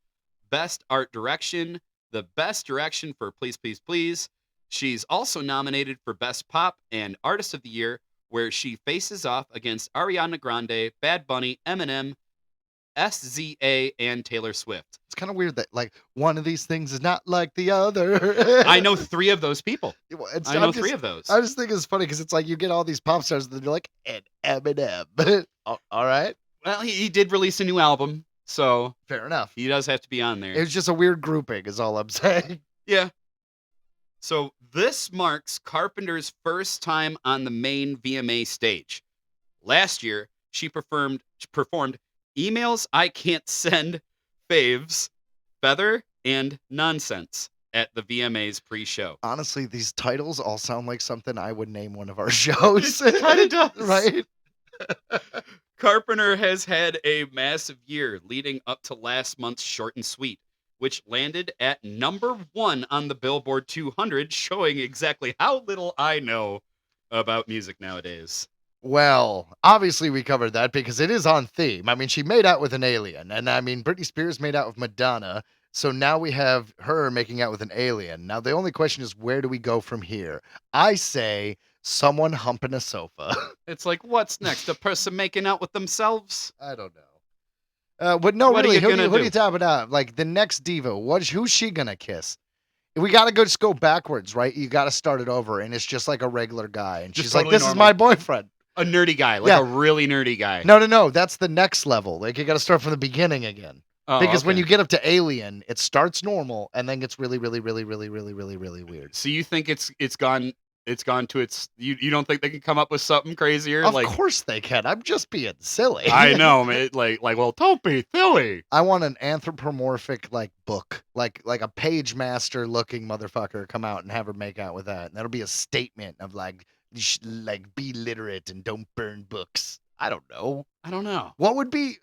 Best Art Direction, the Best Direction for Please, Please, Please. She's also nominated for Best Pop and Artist of the Year, where she faces off against Ariana Grande, Bad Bunny, Eminem, SZA, and Taylor Swift. It's kind of weird that like one of these things is not like the other. I know 3 of those people. I know 3 of those. I just think it's funny because it's like you get all these pop stars and they're like, and Eminem. All right. Well, he did release a new album, so Fair enough. he does have to be on there. It's just a weird grouping is all I'm saying. Yeah. So this marks Carpenter's first time on the main VMA stage. Last year, she performed Emails I Can't Send, Faves, Feather, and Nonsense. at the VMAs pre-show. Honestly, these titles all sound like something I would name one of our shows. It kinda does. Right? Carpenter has had a massive year leading up to last month's Short and Sweet, which landed at number 1 on the Billboard 200, showing exactly how little I know about music nowadays. Well, obviously we covered that because it is on theme. I mean, she made out with an alien, and I mean, Britney Spears made out with Madonna. So now we have her making out with an alien. Now the only question is, where do we go from here? I say someone humping a sofa. It's like, what's next? A person making out with themselves? I don't know. But no, What are really, you who gonna do do? you tapping out? Like the next diva, who's she gonna kiss? We gotta just go backwards, right? You gotta start it over, and it's just like a regular guy, and Just she's like, totally "This is normal. my boyfriend." A nerdy guy, like Yeah. a really nerdy guy. No, that's the next level. Like you gotta start from the beginning again. Oh, Because when okay. you get up to alien, it starts normal and then gets really, really, really, really, really, really, really weird. So you think it's gone to its you don't think they can come up with something crazier? Of like course they can. I'm just being silly. I know, man. Like, well, don't be silly. I want an anthropomorphic book, like a page master looking motherfucker come out and have her make out with that. And that'll be a statement of be literate and don't burn books. I don't know. I don't know. What would be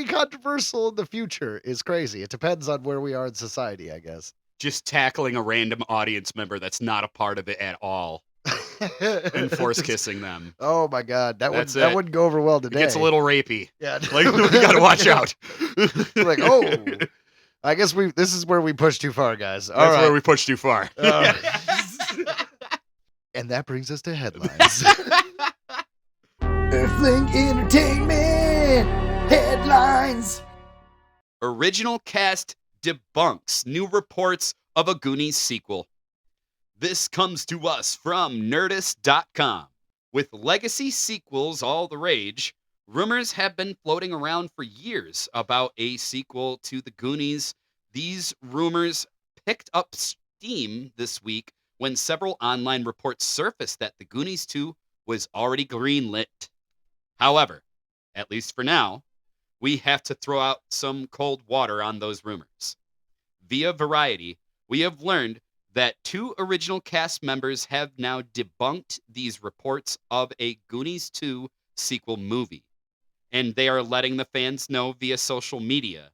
controversial in the future is crazy. It depends on where we are in society, I guess. Just tackling a random audience member that's not a part of it at all and force Just- kissing them. Oh my god, that That's that it. wouldn't go over well It today. gets a little rapey. yeah. Like we gotta watch out. Like, oh, I guess this is where we push too far, guys. All That's right. where we push too far. And that brings us to headlines. Earthlink Entertainment headlines. Original cast debunks new reports of a Goonies sequel. This comes to us from Nerdist.com. With legacy sequels all the rage, rumors have been floating around for years about a sequel to the Goonies. These rumors picked up steam this week when several online reports surfaced that the Goonies 2 was already greenlit. However, at least for now, we have to throw out some cold water on those rumors. Via Variety, we have learned that 2 original cast members have now debunked these reports of a Goonies 2 sequel movie, and they are letting the fans know via social media.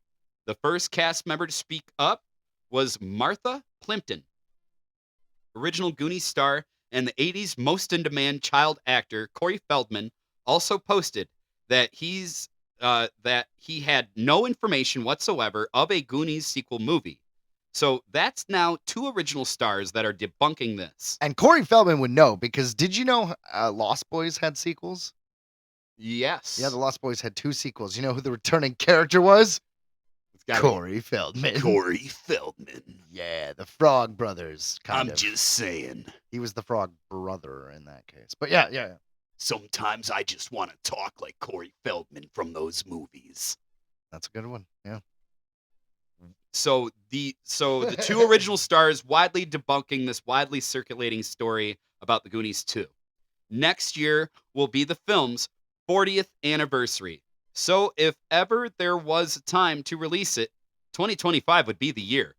The first cast member to speak up was Martha Plimpton, original Goonies star and the 80s most in-demand child actor Corey Feldman also posted that he had no information whatsoever of a Goonies sequel movie. So that's now 2 original stars that are debunking this. And Corey Feldman would know because did you know Lost Boys had sequels? Yes. Yeah, the Lost Boys had 2 sequels. You know who the returning character was? It's gotta be Corey Feldman. Corey Feldman. Yeah, the Frog Brothers. Kind I'm of. just saying. He was the Frog brother in that case. But yeah. Sometimes I just want to talk like Corey Feldman from those movies. That's a good one. Yeah. So the 2 original stars widely debunking this widely circulating story about the Goonies 2. Next year will be the film's 40th anniversary. So if ever there was a time to release it, 2025 would be the year.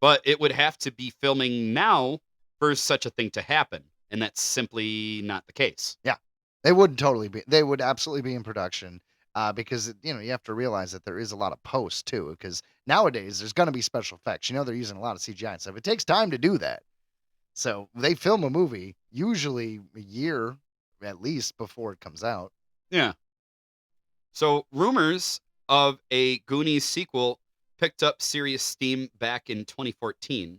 But it would have to be filming now for such a thing to happen, and that's simply not the case. They would totally be. They would absolutely be in production because you have to realize that there is a lot of post too. Because nowadays there's going to be special effects. They're using a lot of CGI and stuff. It takes time to do that. So they film a movie usually a year at least before it comes out. Yeah. So rumors of a Goonies sequel picked up serious steam back in 2014.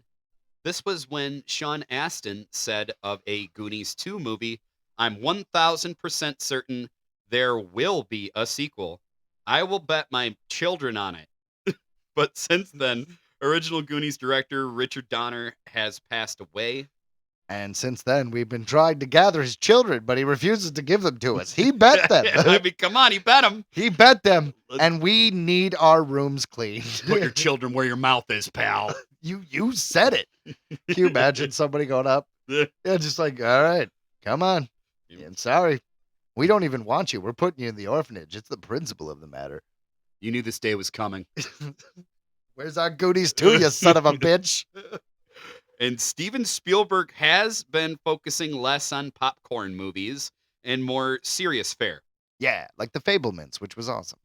This was when Sean Astin said of a Goonies 2 movie, "I'm 1000% certain there will be a sequel. I will bet my children on it." But since then, original Goonies director Richard Donner has passed away. And since then, we've been trying to gather his children, but he refuses to give them to us. He bet them. I mean, come on, he bet him. He bet them, Let's- and we need our rooms cleaned. Put your children where your mouth is, pal. You said it. Can you imagine somebody going up? Yeah, just like, all right, come on. I'm sorry. We don't even want you. We're putting you in the orphanage. It's the principle of the matter. You knew this day was coming. Where's our Goonies 2, you son of a bitch? And Steven Spielberg has been focusing less on popcorn movies and more serious fare. Yeah, like The Fablemans, which was awesome.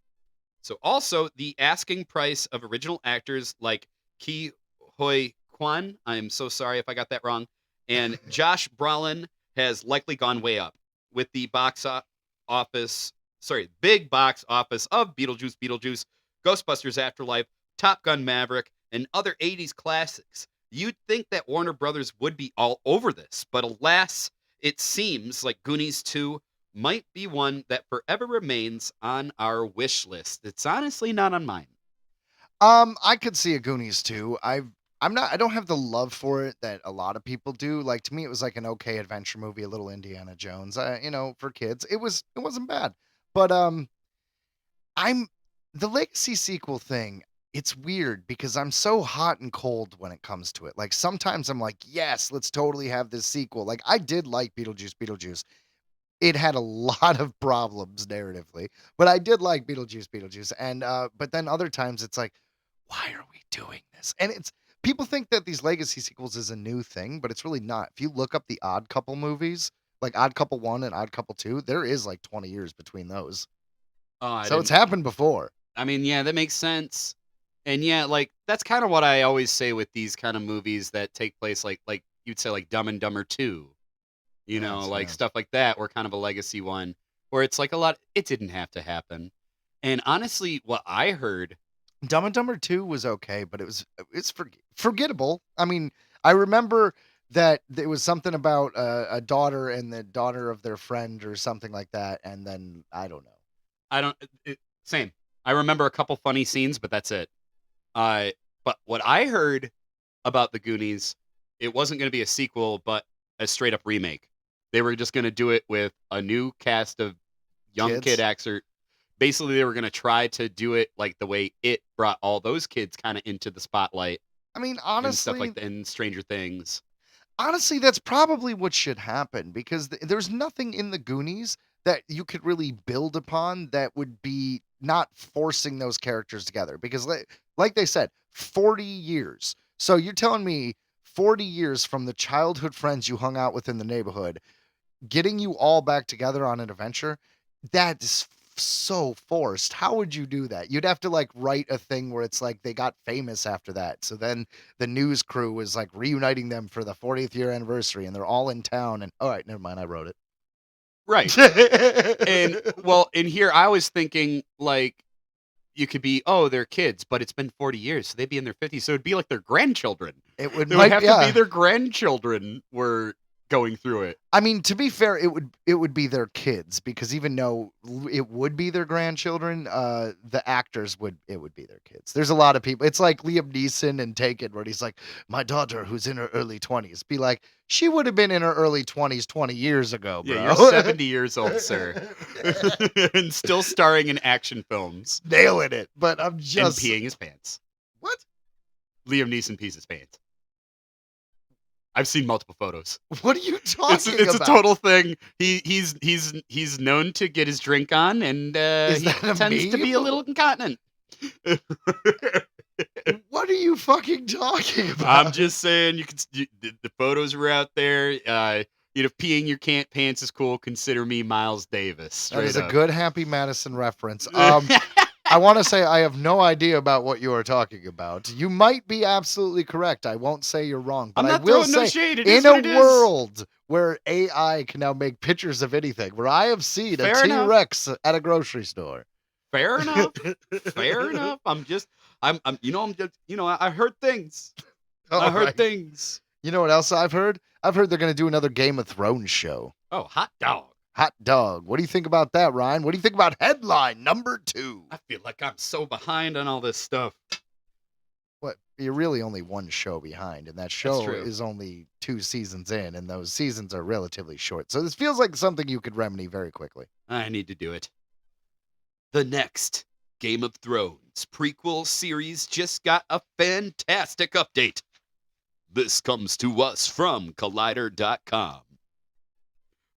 So also the asking price of original actors like Ki Hoi Kwan, I'm so sorry if I got that wrong, and Josh Brolin has likely gone way up with the big box office of Beetlejuice, Ghostbusters Afterlife, Top Gun Maverick, and other 80s classics. You'd think that Warner Brothers would be all over this, but alas, it seems like Goonies 2 might be one that forever remains on our wish list. It's honestly not on mine. I could see a Goonies 2. I don't have the love for it that a lot of people do. Like, to me, it was like an okay adventure movie, a little Indiana Jones. For kids, it wasn't bad. But I'm the Legacy sequel thing. It's weird because I'm so hot and cold when it comes to it. Like, sometimes I'm like, yes, let's totally have this sequel. Like, I did like Beetlejuice. It had a lot of problems narratively, but I did like Beetlejuice. And but then other times it's like, why are we doing this? And it's people think that these legacy sequels is a new thing, but it's really not. If you look up the Odd Couple movies, like Odd Couple 1 and Odd Couple 2, there is like 20 years between those. So it's happened before. I mean, yeah, that makes sense. And yeah, like that's kind of what I always say with these kind of movies that take place like you'd say like Dumb and Dumber 2. Yes. Stuff like that, or kind of a legacy one where it's like it didn't have to happen. And honestly, what I heard, Dumb and Dumber 2 was okay, but it's forgettable. I mean, I remember that it was something about a daughter and the daughter of their friend or something like that, and then I don't know. Same. I remember a couple funny scenes, but that's it. But what I heard about the Goonies, it wasn't going to be a sequel, but a straight up remake. They were just going to do it with a new cast of young Kids? kid actors. Basically, they were going to try to do it like the way it brought all those kids kind of into the spotlight. I mean, And stuff honestly, like that, and Stranger Things. honestly, that's probably what should happen because there's nothing in the Goonies that you could really build upon that would be not forcing those characters together. Because, like they said, 40 years. So you're telling me 40 years from the childhood friends you hung out with in the neighborhood, getting you all back together on an adventure, that is so forced. How would you do that? You'd have to like write a thing where it's like they got famous after that. So then the news crew is like reuniting them for the 40th year anniversary and they're all in town and all right, never mind, I wrote it. Right. And well, in here I was thinking like you could be, oh, they're kids, but it's been 40 years, so they'd be in their 50s. So it'd be like their grandchildren. It would It would have to be their grandchildren were going through it. I mean, to be fair, it would be their kids because even though it would be their grandchildren, the actors would be their kids. There's a lot of people. It's like Liam Neeson in Taken, where he's like, my daughter who's in her early 20s. Be like, she would have been in her early 20s 20 years ago, bro. Yeah, you're 70 years old, sir, and still starring in action films. Nailing it, but I'm And just peeing his pants. What? Liam Neeson pees his pants. I've seen multiple photos. What are you talking It's about? a total thing. He's known to get his drink on, and Is he that a tends to be a meme? little incontinent. What are you fucking talking about? I'm just saying, the photos are out there. Peeing your pants is cool. Consider me Miles Davis. That is Straight a up. good Happy Madison reference. I want to say I have no idea about what you are talking about. You might be absolutely correct. I won't say you're wrong, but I'm not I will throwing no say shade. It is in what a it is. world where AI can now make pictures of anything, where I have seen a Fair enough. T-Rex at a grocery store. Fair enough. Fair enough. I heard things. I heard Alright. things. You know what else I've heard? I've heard they're going to do another Game of Thrones show. Oh, hot dog. Hot dog. What do you think about that, Ryan? What do you think about headline number 2? I feel like I'm so behind on all this stuff. What? You're really only one show behind, and that show true. is only 2 seasons in, and those seasons are relatively short. So this feels like something you could remedy very quickly. I need to do it. The next Game of Thrones prequel series just got a fantastic update. This comes to us from Collider.com.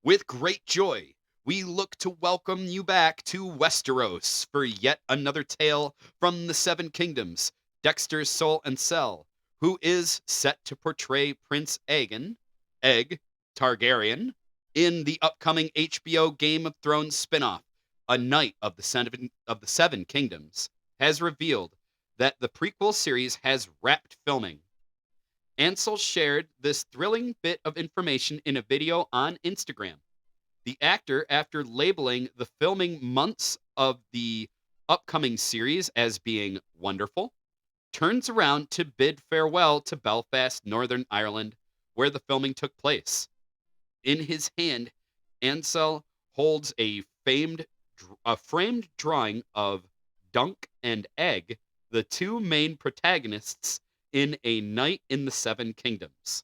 With great joy, we look to welcome you back to Westeros for yet another tale from the Seven Kingdoms, Dexter Soul and Cell, who is set to portray Prince Egg Targaryen, in the upcoming HBO Game of Thrones spinoff, A Knight of the Seven Kingdoms, has revealed that the prequel series has wrapped filming. Ansel shared this thrilling bit of information in a video on Instagram. The actor, after labeling the filming months of the upcoming series as being wonderful, turns around to bid farewell to Belfast, Northern Ireland, where the filming took place. In his hand, Ansel holds a framed drawing of Dunk and Egg, the two main protagonists in A Knight in the Seven Kingdoms.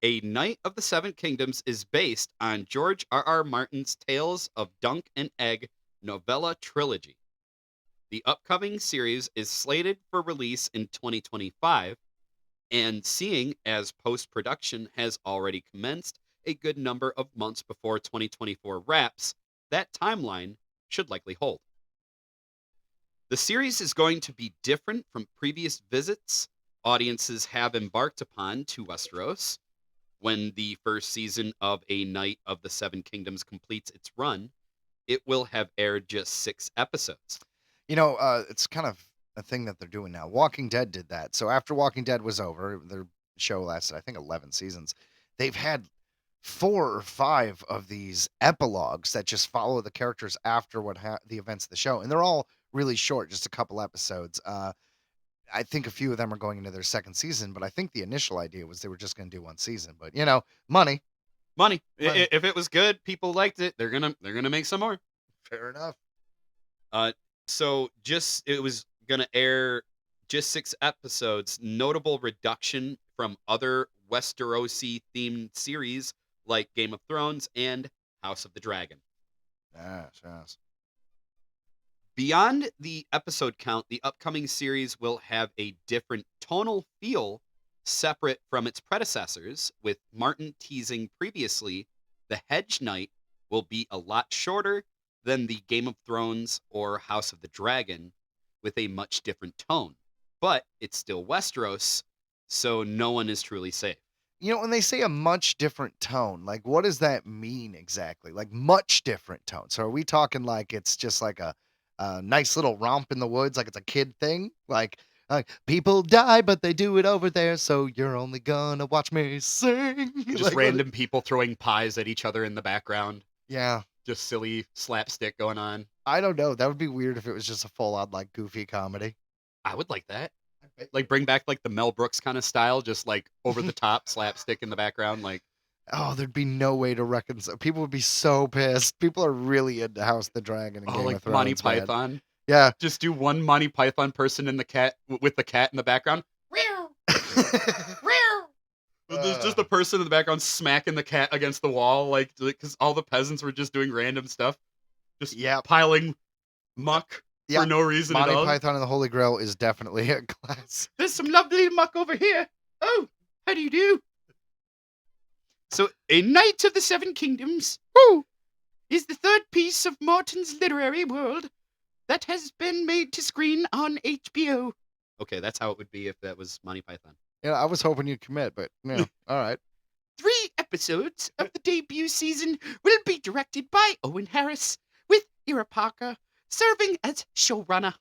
A Knight of the Seven Kingdoms is based on George R.R. Martin's Tales of Dunk and Egg novella trilogy. The upcoming series is slated for release in 2025, and seeing as post-production has already commenced a good number of months before 2024 wraps, that timeline should likely hold. The series is going to be different from previous visits audiences have embarked upon to Westeros. When the first season of A Knight of the Seven Kingdoms completes its run, it will have aired just 6 episodes. It's kind of a thing that they're doing now. Walking Dead did that. So after Walking Dead was over, their show lasted, I think, 11 seasons. They've had 4 or 5 of these epilogues that just follow the characters after the events of the show. And they're all really short, just a couple episodes. I think a few of them are going into their second season, but I think the initial idea was they were just going to do 1 season. But, money. Money. If it was good, people liked it, they're gonna make some more. Fair enough. So it was gonna air just 6 episodes. Notable reduction from other Westerosi themed series like Game of Thrones and House of the Dragon. Yes. Beyond the episode count, the upcoming series will have a different tonal feel separate from its predecessors, with Martin teasing previously the Hedge Knight will be a lot shorter than the Game of Thrones or House of the Dragon, with a much different tone. But it's still Westeros, so no one is truly safe. When they say a much different tone, like, what does that mean exactly? Like, much different tone. So are we talking like it's just like a nice little romp in the woods, like it's a kid thing? Like people die, but they do it over there, so you're only gonna watch me sing. Just Like, random people throwing pies at each other in the background. Yeah. Just silly slapstick going on. I don't know. That would be weird if it was just a full-on, like, goofy comedy. I would like that. Like, bring back, like, the Mel Brooks kind of style, just, like, over-the-top slapstick in the background, like... Oh, there'd be no way to reconcile. People would be so pissed. People are really into House of the Dragon and Game like of Thrones. Monty man. Python. Yeah. Just do one Monty Python person in the cat with the cat in the background. There's just a person in the background smacking the cat against the wall, like, because all the peasants were just doing random stuff, just piling muck for no reason Monty at all. Python and the Holy Grail is definitely a class. There's some lovely muck over here. Oh, how do you do? So, A Knight of the Seven Kingdoms is the third piece of Martin's literary world that has been made to screen on HBO. Okay, that's how it would be if that was Monty Python. Yeah, I was hoping you'd commit, but yeah, all right. 3 episodes of the debut season will be directed by Owen Harris, with Ira Parker serving as showrunner.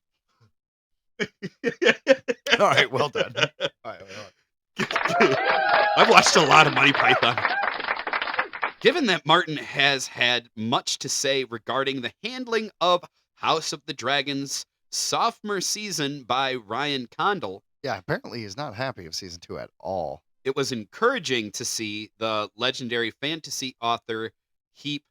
All right, well done. All right. I've watched a lot of Monty Python. Given that Martin has had much to say regarding the handling of House of the Dragon's sophomore season by Ryan Condal, Yeah, apparently he's not happy with season 2 at all. it was encouraging to see the legendary fantasy author heap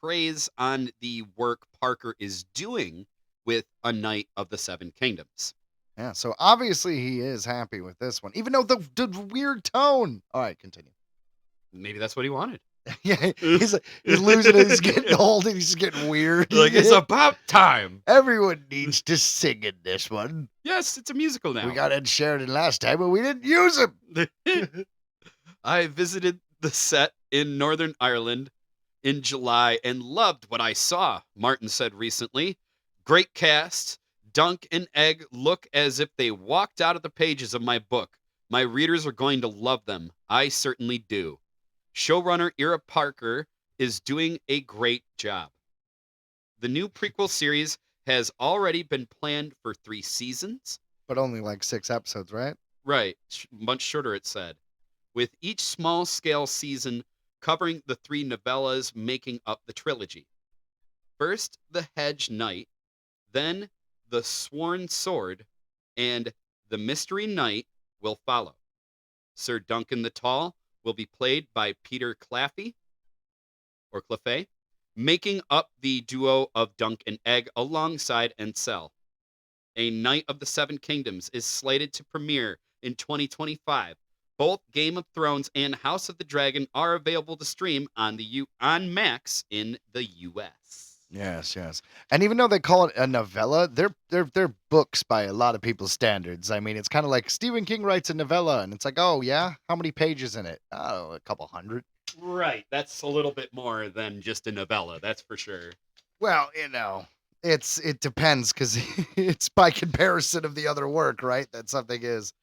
praise on the work Parker is doing with A Knight of the Seven Kingdoms. Yeah, so obviously he is happy with this one, even though the weird tone. All right, continue. Maybe that's what he wanted. Yeah, he's losing it. He's getting old and he's getting weird. Like, it's about time. Everyone needs to sing in this one. Yes, it's a musical now. We got Ed Sheridan last time, but we didn't use him. I visited the set in Northern Ireland in July and loved what I saw, Martin said recently. Great cast, Dunk and Egg look as if they walked out of the pages of my book. My readers are going to love them. I certainly do. Showrunner Ira Parker is doing a great job. The new prequel series has already been planned for 3 seasons. But only like 6 episodes, right? Right, much shorter, it said. With each small-scale season covering the 3 novellas making up the trilogy. First, The Hedge Knight, then The Sworn Sword, and The Mystery Knight will follow. Sir Duncan the Tall will be played by Peter Claffey, or Claffey, making up the duo of Dunk and Egg alongside Encel. A Knight of the Seven Kingdoms is slated to premiere in 2025. Both Game of Thrones and House of the Dragon are available to stream on on Max in the US. Yes, yes. And even though they call it a novella, they're books by a lot of people's standards. I mean, it's kind of like Stephen King writes a novella, and it's like, oh yeah, how many pages in it? Oh, a couple hundred. Right, that's a little bit more than just a novella, that's for sure. Well, it depends because it's by comparison of the other work, right? That something is.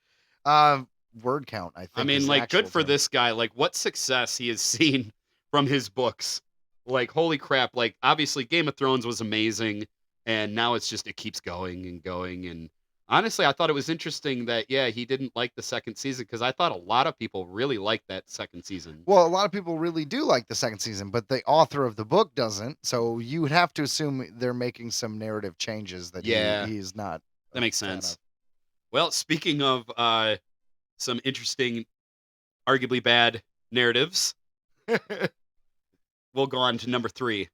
Word count, I think. I mean, is the like, actual good for term. this guy. Like, what success he has seen from his books. Like, holy crap. Like, obviously, Game of Thrones was amazing, and now it's just, it keeps going and going. And honestly, I thought it was interesting that, yeah, he didn't like the second season, because I thought a lot of people really liked that second season. Well, a lot of people really do like the second season, but the author of the book doesn't. So you would have to assume they're making some narrative changes that Yeah. he's not. That makes a fan sense. Well, speaking of some interesting, arguably bad narratives, of. we'll go on to number 3.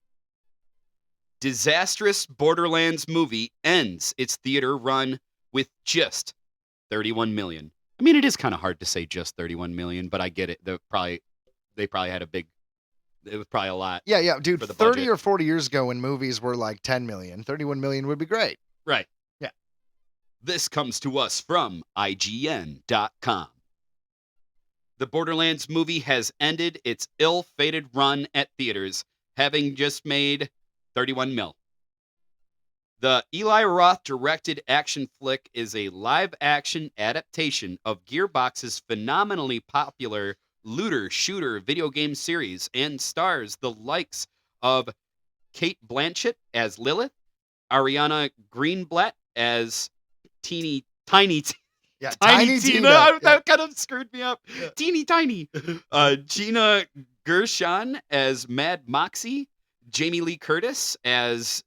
Disastrous Borderlands movie ends its theater run with just 31 million. I mean, it is kind of hard to say just 31 million, but I get it. They probably had it was probably a lot. Yeah, dude. For the 30 budget. or 40 years ago, when movies were like 10 million, 31 million would be great. Right. Yeah. This comes to us from IGN.com. The Borderlands movie has ended its ill-fated run at theaters, having just made 31 mil. The Eli Roth directed action flick is a live-action adaptation of Gearbox's phenomenally popular looter-shooter video game series and stars the likes of Kate Blanchett as Lilith, Ariana Greenblatt as Tiny Yeah, Tiny Tina. Tina. That Yeah. kind of screwed me up. Yeah. Teeny tiny. Gina Gershon as Mad Moxie. Jamie Lee Curtis as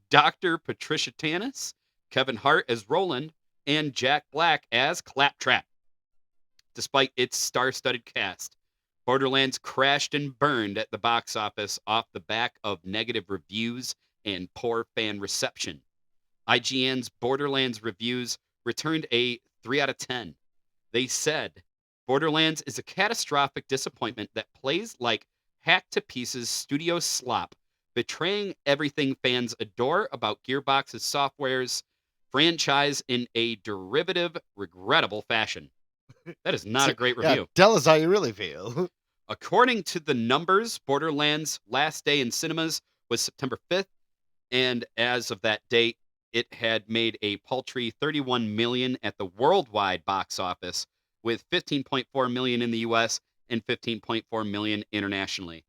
Dr. Patricia Tanis. Kevin Hart as Roland. And Jack Black as Claptrap. Despite its star-studded cast, Borderlands crashed and burned at the box office off the back of negative reviews and poor fan reception. IGN's Borderlands reviews returned a 3 out of 10. They said, Borderlands is a catastrophic disappointment that plays like hacked-to-pieces studio slop, betraying everything fans adore about Gearbox's software's franchise in a derivative, regrettable fashion. That is not a great Yeah, review. tell us how you really feel. According to the numbers, Borderlands' last day in cinemas was September 5th, and as of that date, it had made a paltry 31 million at the worldwide box office, with 15.4 million in the US and 15.4 million internationally.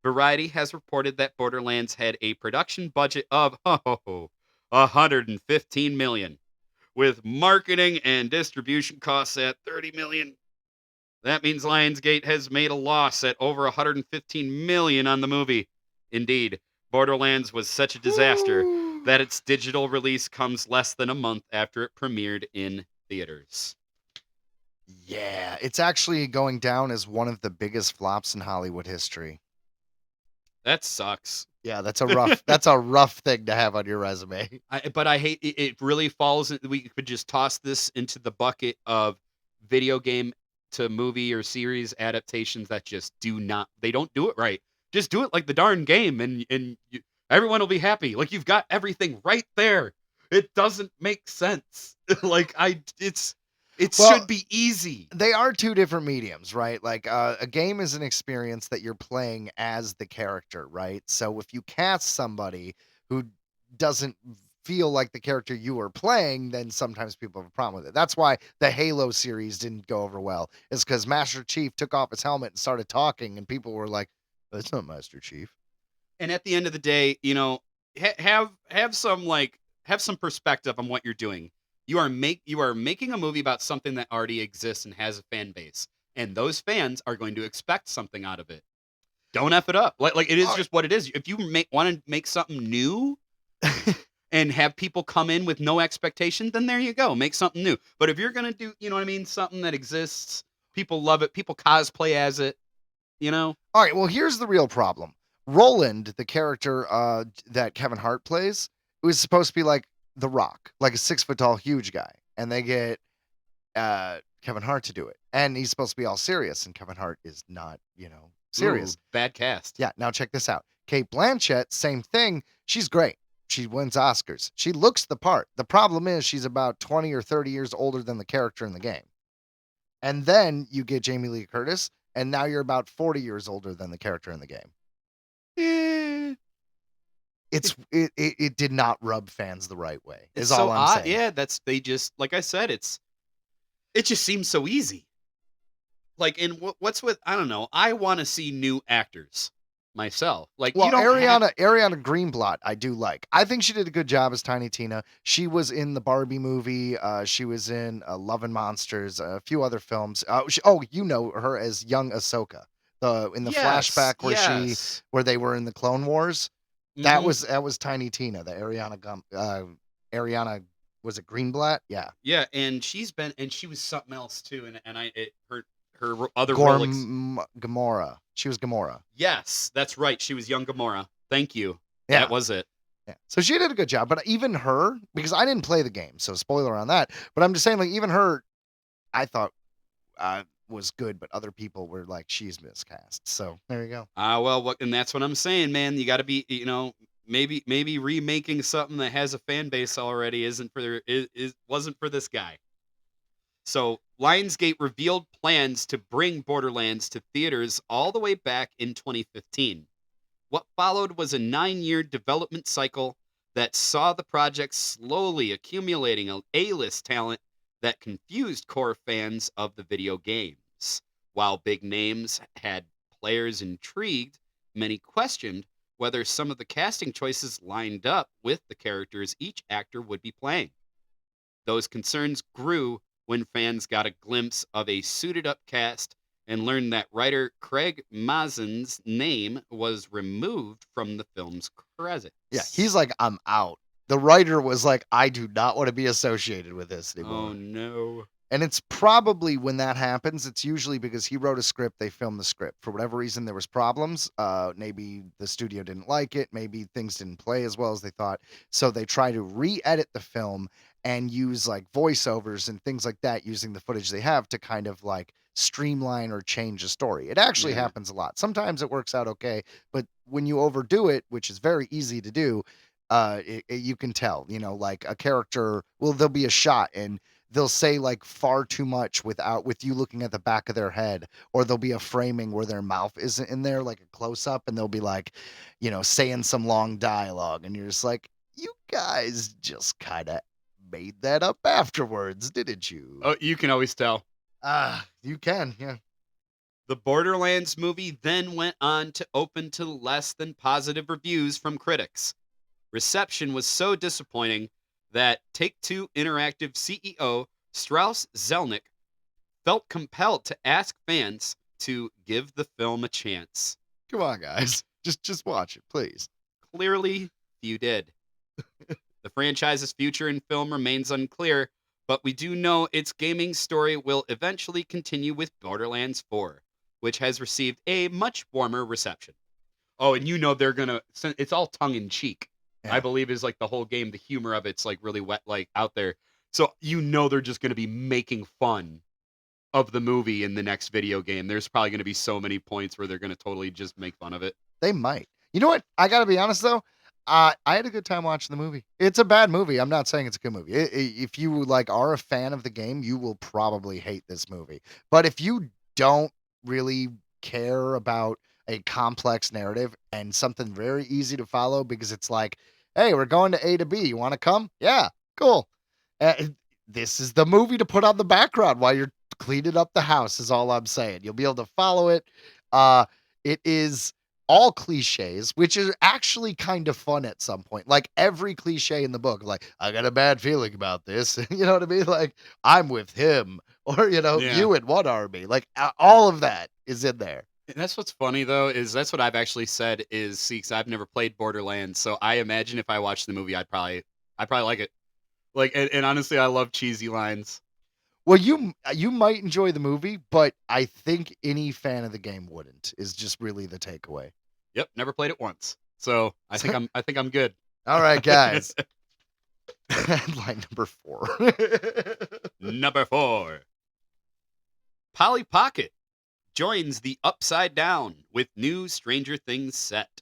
Variety has reported that Borderlands had a production budget of 115 million, with marketing and distribution costs at 30 million. That means Lionsgate has made a loss at over 115 million on the movie. Indeed, Borderlands was such a disaster that its digital release comes less than a month after it premiered in theaters. Yeah, it's actually going down as one of the biggest flops in Hollywood history. That sucks. Yeah, that's a rough thing to have on your resume. But I hate it. It really falls. We could just toss this into the bucket of video game to movie or series adaptations that just they don't do it right. Just do it like the darn game, and everyone will be happy. Like, you've got everything right there. It doesn't make sense. It Well, should be easy. They are two different mediums, right? Like a game is an experience that you're playing as the character, right? So if you cast somebody who doesn't feel like the character you were playing, then sometimes people have a problem with it. That's why the Halo series didn't go over well, is because Master Chief took off his helmet and started talking, and people were like, "That's not Master Chief." And at the end of the day, have some perspective on what you're doing. You are making a movie about something that already exists and has a fan base, and those fans are going to expect something out of it. Don't F it up. Like it is just what it is. If you want to make something new and have people come in with no expectation, then there you go. Make something new. But if you're gonna do, you know what I mean, something that exists, people love it, people cosplay as it, All right, well, here's the real problem. Roland, the character that Kevin Hart plays, was supposed to be like The Rock, like a 6 foot tall, huge guy. And they get Kevin Hart to do it. And he's supposed to be all serious, and Kevin Hart is not, serious. Ooh, bad cast. Yeah, now check this out. Kate Blanchett, same thing. She's great. She wins Oscars. She looks the part. The problem is she's about 20 or 30 years older than the character in the game. And then you get Jamie Lee Curtis, and now you're about 40 years older than the character in the game. It did not rub fans the right way. Is all I'm saying. Yeah, they just, like I said, it just seems so easy. Like, and what's with, I don't know. I want to see new actors myself. Like, well, you don't Ariana Greenblatt, I do like. I think she did a good job as Tiny Tina. She was in the Barbie movie. She was in Love and Monsters, a few other films. You know her as young Ahsoka. In the flashback where they were in the Clone Wars. That was Tiny Tina, the Ariana was it Greenblatt? Yeah. Yeah, and she was something else too, and her other role. Gamora. She was Gamora. Yes, that's right. She was young Gamora. Thank you. Yeah. That was it. Yeah. So she did a good job, but even her, because I didn't play the game, so spoiler on that. But I'm just saying, like, even her, I thought was good, but other people were like, she's miscast. So there you go. And that's what I'm saying, man. You got to be, maybe remaking something that has a fan base already wasn't for this guy. So Lionsgate revealed plans to bring Borderlands to theaters all the way back in 2015. What followed was a 9-year development cycle that saw the project slowly accumulating A-list talent that confused core fans of the video games. While big names had players intrigued, many questioned whether some of the casting choices lined up with the characters each actor would be playing. Those concerns grew when fans got a glimpse of a suited-up cast and learned that writer Craig Mazin's name was removed from the film's credits. Yeah, he's like, I'm out. The writer was like, I do not want to be associated with this anymore. Oh, no. And it's probably when that happens, it's usually because he wrote a script, they filmed the script. For whatever reason, there was problems. Maybe the studio didn't like it. Maybe things didn't play as well as they thought. So they try to re-edit the film and use like voiceovers and things like that using the footage they have to kind of like streamline or change the story. It actually happens a lot. Sometimes it works out okay, but when you overdo it, which is very easy to do, you can tell, like a character, there'll be a shot and they'll say like far too much with you looking at the back of their head, or there'll be a framing where their mouth isn't in there, like a close up, and they'll be like, saying some long dialogue. And you're just like, you guys just kind of made that up afterwards, didn't you? Oh, you can always tell. You can, yeah. The Borderlands movie then went on to open to less than positive reviews from critics. Reception was so disappointing that Take-Two Interactive CEO Strauss Zelnick felt compelled to ask fans to give the film a chance. Come on, guys. Just watch it, please. Clearly, few did. The franchise's future in film remains unclear, but we do know its gaming story will eventually continue with Borderlands 4, which has received a much warmer reception. Oh, and they're gonna, it's all tongue-in-cheek. Yeah. I believe is like the whole game, the humor of it's like really wet, like out there. So they're just going to be making fun of the movie in the next video game. There's probably going to be so many points where they're going to totally just make fun of it. They might. You know what? I got to be honest though. I had a good time watching the movie. It's a bad movie. I'm not saying it's a good movie. If you like are a fan of the game, you will probably hate this movie. But if you don't really care about a complex narrative and something very easy to follow, because it's like Hey, we're going to A to B. You want to come? Yeah, cool. This is the movie to put on the background while you're cleaning up the house, is all I'm saying. You'll be able to follow it. It is all cliches, which is actually kind of fun at some point. Like every cliche in the book, like, I got a bad feeling about this. You know what I mean? Like, I'm with him. Or, Yeah. you in one army. Like, all of that is in there. And that's what's funny though, is that's what I've actually said is, see, 'cause I've never played Borderlands, so I imagine if I watched the movie, I'd probably like it. Like, and honestly, I love cheesy lines. Well, you might enjoy the movie, but I think any fan of the game wouldn't, is just really the takeaway. Yep, never played it once, so I think I'm good. All right, guys. Headline number 4. Number 4. Polly Pocket joins the Upside Down with new Stranger Things set.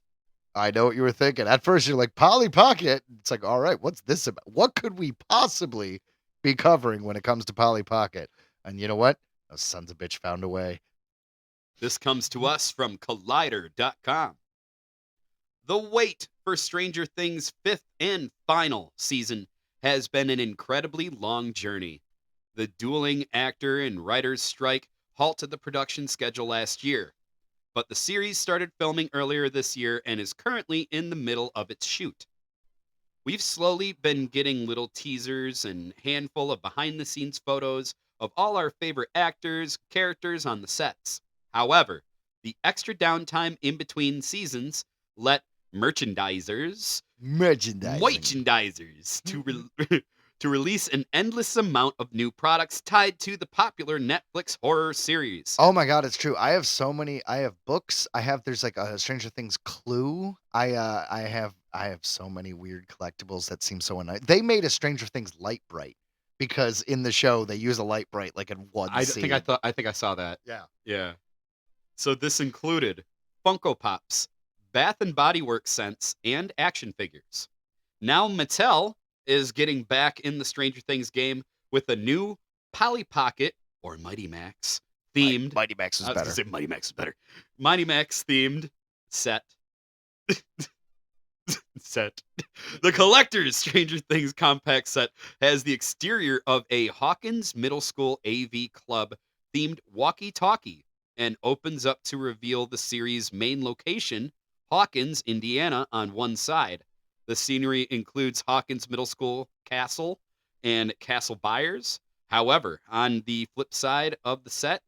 I know what you were thinking. At first, you're like, Polly Pocket. It's like, all right, what's this about? What could we possibly be covering when it comes to Polly Pocket? And you know what? Those sons of bitch found a way. This comes to us from Collider.com. The wait for Stranger Things' 5th and final season has been an incredibly long journey. The dueling actor and writer's strike halted the production schedule last year, but the series started filming earlier this year and is currently in the middle of its shoot. We've slowly been getting little teasers and handful of behind-the-scenes photos of all our favorite actors, characters on the sets. However, the extra downtime in between seasons let merchandisers to release an endless amount of new products tied to the popular Netflix horror series. Oh my God, it's true. I have so many. I have books. There's like a Stranger Things Clue. I have so many weird collectibles that seem so nice. They made a Stranger Things Light Bright because in the show they use a light bright like in one scene. I think I saw that. Yeah. Yeah. So this included Funko Pops, Bath and Body Works scents, and action figures. Now Mattel is getting back in the Stranger Things game with a new Polly Pocket or Mighty Max themed. Mighty Max is I was better. gonna say Mighty Max is better. Mighty Max themed set. The Collector's Stranger Things compact set has the exterior of a Hawkins Middle School AV Club themed walkie-talkie and opens up to reveal the series' main location, Hawkins, Indiana, on one side. The scenery includes Hawkins Middle School Castle and Castle Byers. However, on the flip side of the set,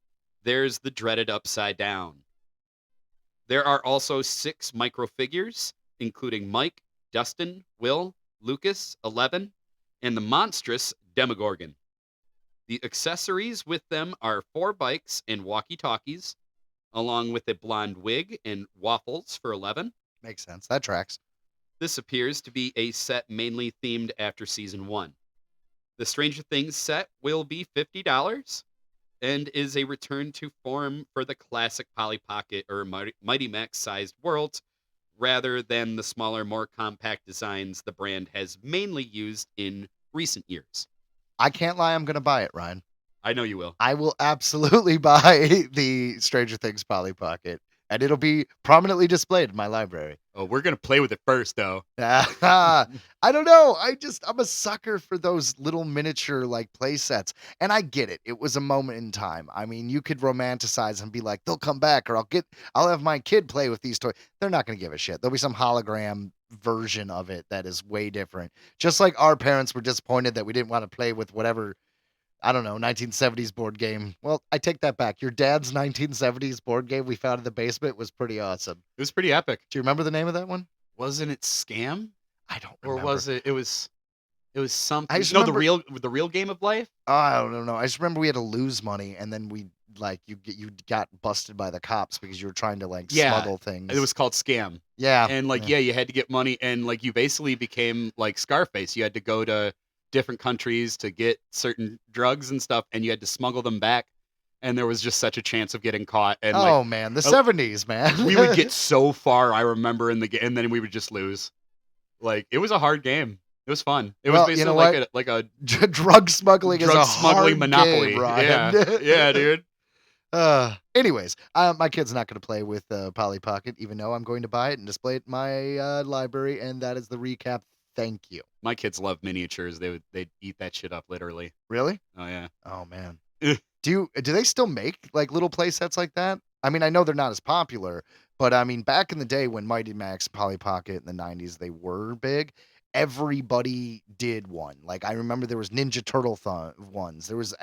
there's the dreaded Upside Down. There are also 6 microfigures, including Mike, Dustin, Will, Lucas, 11, and the monstrous Demogorgon. The accessories with them are 4 bikes and walkie-talkies, along with a blonde wig and waffles for 11. Makes sense. That tracks. This appears to be a set mainly themed after season 1. The Stranger Things set will be $50 and is a return to form for the classic Polly Pocket or Mighty Max sized worlds rather than the smaller, more compact designs the brand has mainly used in recent years. I can't lie, I'm going to buy it, Ryan. I know you will. I will absolutely buy the Stranger Things Polly Pocket, and it'll be prominently displayed in my library. Oh, we're going to play with it first, though. I don't know. I'm a sucker for those little miniature like play sets. And I get it. It was a moment in time. I mean, you could romanticize and be like, they'll come back, or I'll have my kid play with these toys. They're not going to give a shit. There'll be some hologram version of it that is way different. Just like our parents were disappointed that we didn't want to play with whatever, I don't know, 1970s board game. Well, I take that back. Your dad's 1970s board game we found in the basement was pretty awesome. It was pretty epic. Do you remember the name of that one? Wasn't it Scam? I don't Or remember. was it? It was something. I just No, remember- the real game of life. Oh, I don't know. I just remember we had to lose money, and then you got busted by the cops because you were trying to smuggle things. It was called Scam. yeah, And you had to get money, and you basically became like Scarface. You had to go to different countries to get certain drugs and stuff, and you had to smuggle them back. And there was just such a chance of getting caught. And oh man, the 70s, man. we would get so far, I remember, in the game, and then we would just lose. It was a hard game. It was fun. It was basically like a drug smuggling is a hard monopoly. game, Ryan. Yeah, dude. Anyways, my kid's not going to play with Polly Pocket, even though I'm going to buy it and display it in my library. And that is the recap. Thank you. My kids love miniatures. They'd eat that shit up literally. Really? Oh yeah. Oh man. Eh. Do they still make like little play sets like that? I mean, I know they're not as popular, but I mean, back in the day when Mighty Max, Polly Pocket in the 90s, they were big. Everybody did one. Like I remember there was Ninja Turtle ones. There was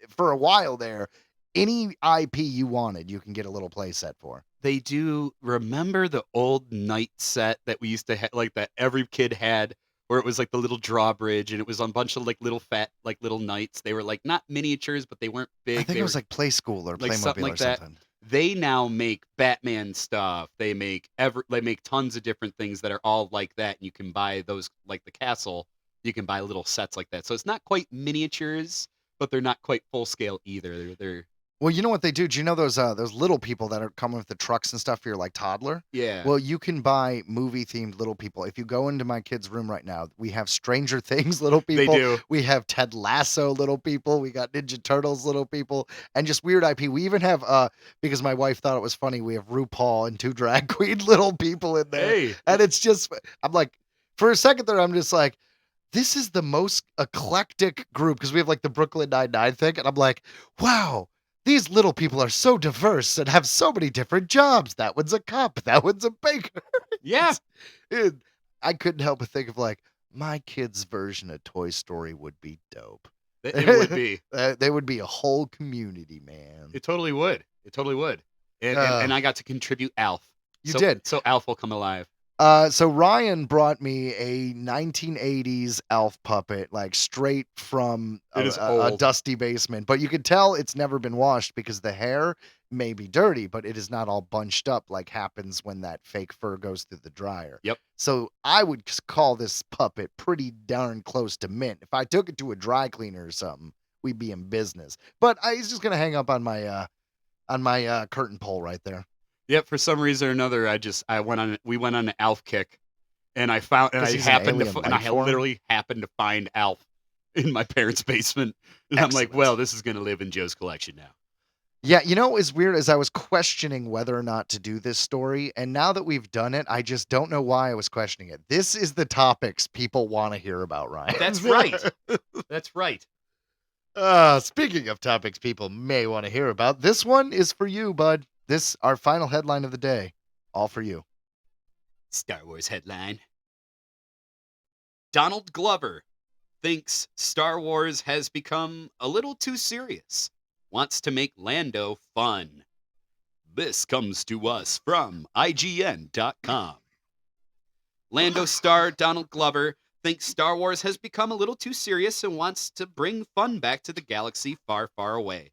for a while there, any IP you wanted, you can get a little play set for. They do remember the old knight set that we used to have, like that every kid had, where it was like the little drawbridge and it was on a bunch of like little fat, like little knights. They were like not miniatures, but they weren't big. I think they it was were like Play School or like Playmobil something or like that. something. They now make Batman stuff. They make tons of different things that are all like that. And you can buy those, like the castle. You can buy little sets like that. So it's not quite miniatures, but they're not quite full scale either. They're Well, you know what they do? Do you know those little people that are coming with the trucks and stuff for your like toddler? yeah. Well, you can buy movie themed little people. If you go into my kid's room right now, we have Stranger Things little They people. do. We have Ted Lasso little people. We got Ninja Turtles little people, and just weird IP. We even have because my wife thought it was funny. We have RuPaul and 2 drag queen little people in there, Hey. and it's just I'm like, for a second there, I'm just like, this is the most eclectic group because we have like the Brooklyn Nine-Nine thing, and I'm like, wow. These little people are so diverse and have so many different jobs. That one's a cop. That one's a baker. Yeah. I couldn't help but think of like my kids' version of Toy Story would be dope. It would be. They would be a whole community, man. It totally would. It totally would. And I got to contribute Alf. You did. So Alf will come alive. So Ryan brought me a 1980s Elf puppet, like straight from It is a old. dusty basement. But you could tell it's never been washed because the hair may be dirty, but it is not all bunched up like happens when that fake fur goes through the dryer. Yep. So I would call this puppet pretty darn close to mint. If I took it to a dry cleaner or something, we'd be in business. But he's just gonna hang up on my curtain pole right there. Yep. For some reason or another, we went on an Alf kick, and I found and 'Cause I he's an happened to alien and I life form? literally happened to find Alf in my parents' basement, and I'm like, Excellent. well, this is gonna live in Joe's collection now. Yeah, you know, as weird as I was questioning whether or not to do this story, and now that we've done it, I just don't know why I was questioning it. This is the topics people want to hear about, Ryan. That's right. That's right. Speaking of topics people may want to hear about, this one is for you, bud. This our final headline of the day, all for you. Star Wars headline. Donald Glover thinks Star Wars has become a little too serious. Wants to make Lando fun. This comes to us from IGN.com. Lando star Donald Glover thinks Star Wars has become a little too serious and wants to bring fun back to the galaxy far, far away.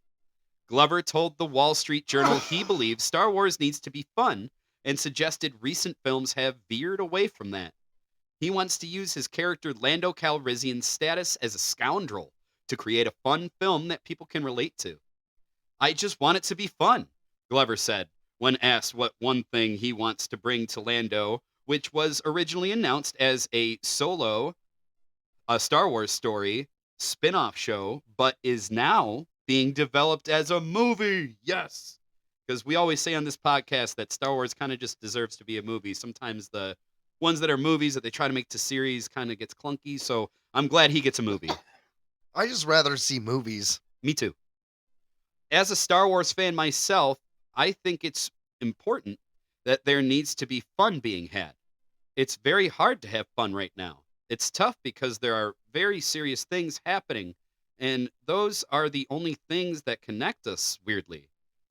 Glover told the Wall Street Journal he believes Star Wars needs to be fun and suggested recent films have veered away from that. He wants to use his character Lando Calrissian's status as a scoundrel to create a fun film that people can relate to. I just want it to be fun, Glover said, when asked what one thing he wants to bring to Lando, which was originally announced as a Star Wars story spin-off show, but is now being developed as a movie. Yes. Because we always say on this podcast that Star Wars kind of just deserves to be a movie. Sometimes the ones that are movies that they try to make to series kind of gets clunky. So I'm glad he gets a movie. I just rather see movies. Me too. As a Star Wars fan myself, I think it's important that there needs to be fun being had. It's very hard to have fun right now. It's tough because there are very serious things happening, and those are the only things that connect us, weirdly.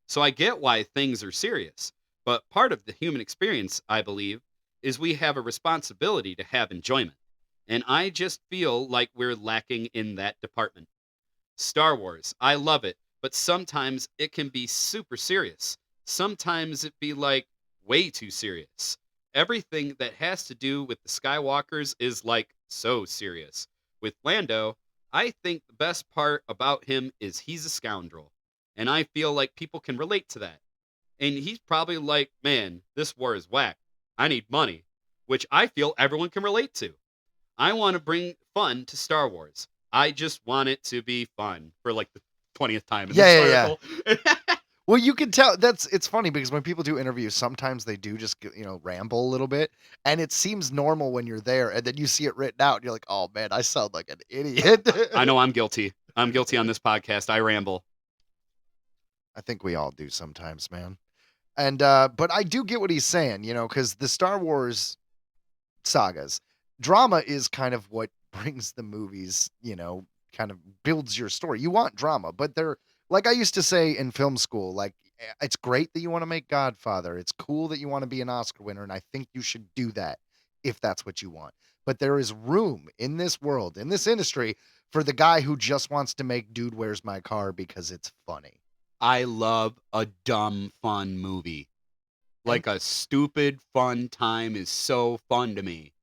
So I get why things are serious, but part of the human experience, I believe, is we have a responsibility to have enjoyment. And I just feel like we're lacking in that department. Star Wars, I love it, but sometimes it can be super serious. Sometimes it be like way too serious. Everything that has to do with the Skywalkers is like so serious. With Lando, I think the best part about him is he's a scoundrel. And I feel like people can relate to that. And he's probably like, man, this war is whack. I need money, which I feel everyone can relate to. I want to bring fun to Star Wars. I just want it to be fun for like the 20th time in this article. Well, you can tell it's funny because when people do interviews, sometimes they do just ramble a little bit, and it seems normal when you're there, and then you see it written out, and you're like, "Oh man, I sound like an idiot." I know I'm guilty. I'm guilty on this podcast. I ramble. I think we all do sometimes, man. And but I do get what he's saying, because the Star Wars sagas, drama is kind of what brings the movies, kind of builds your story. You want drama, but they're like I used to say in film school, like it's great that you want to make Godfather. It's cool that you want to be an Oscar winner, and I think you should do that if that's what you want. But there is room in this world, in this industry, for the guy who just wants to make Dude, Where's My Car because it's funny. I love a dumb, fun movie. Like a stupid, fun time is so fun to me.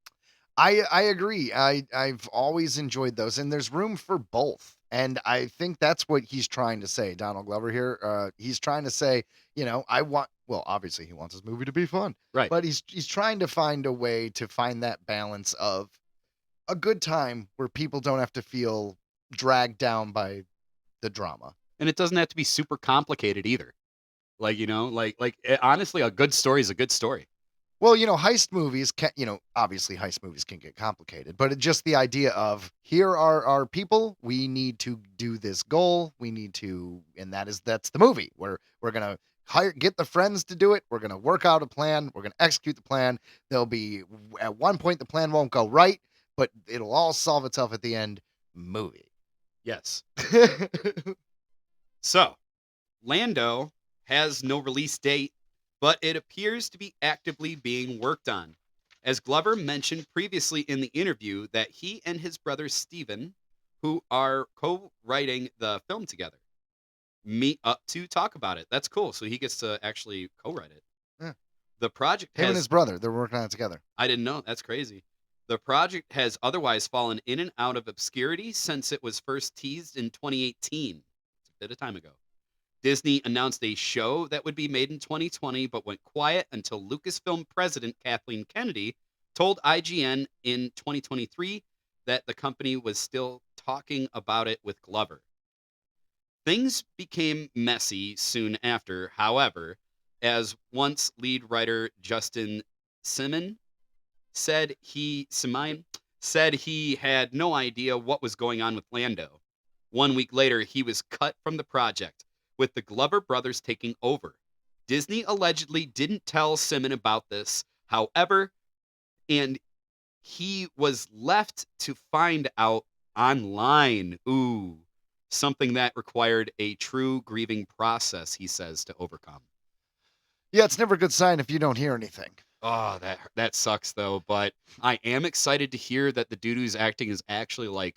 I agree. I've always enjoyed those, and there's room for both. And I think that's what he's trying to say, Donald Glover here. He's trying to say, obviously he wants his movie to be fun, Right. but he's trying to find a way to find that balance of a good time where people don't have to feel dragged down by the drama. And it doesn't have to be super complicated either. Honestly, a good story is a good story. Well, heist movies can, obviously heist movies can get complicated, but just the idea of here are our people, we need to do this goal, and that's the movie. We're going to get the friends to do it. We're going to work out a plan. We're going to execute the plan. There'll be, at one point, the plan won't go right, but it'll all solve itself at the end. Movie. Yes. So, Lando has no release date, but it appears to be actively being worked on. As Glover mentioned previously in the interview that he and his brother Steven, who are co-writing the film together, meet up to talk about it. That's cool. So he gets to actually co-write it. Yeah. The project and his brother, they're working on it together. I didn't know. That's crazy. The project has otherwise fallen in and out of obscurity since it was first teased in 2018. It's a bit of time ago. Disney announced a show that would be made in 2020, but went quiet until Lucasfilm president Kathleen Kennedy told IGN in 2023 that the company was still talking about it with Glover. Things became messy soon after, however, as once lead writer Justin Simon said he had no idea what was going on with Lando. 1 week later, he was cut from the project, with the Glover brothers taking over. Disney allegedly didn't tell Simon about this, however, and he was left to find out online. Ooh, something that required a true grieving process, he says, to overcome. Yeah, it's never a good sign if you don't hear anything. Oh, that sucks, though, but I am excited to hear that the dude who's acting is actually,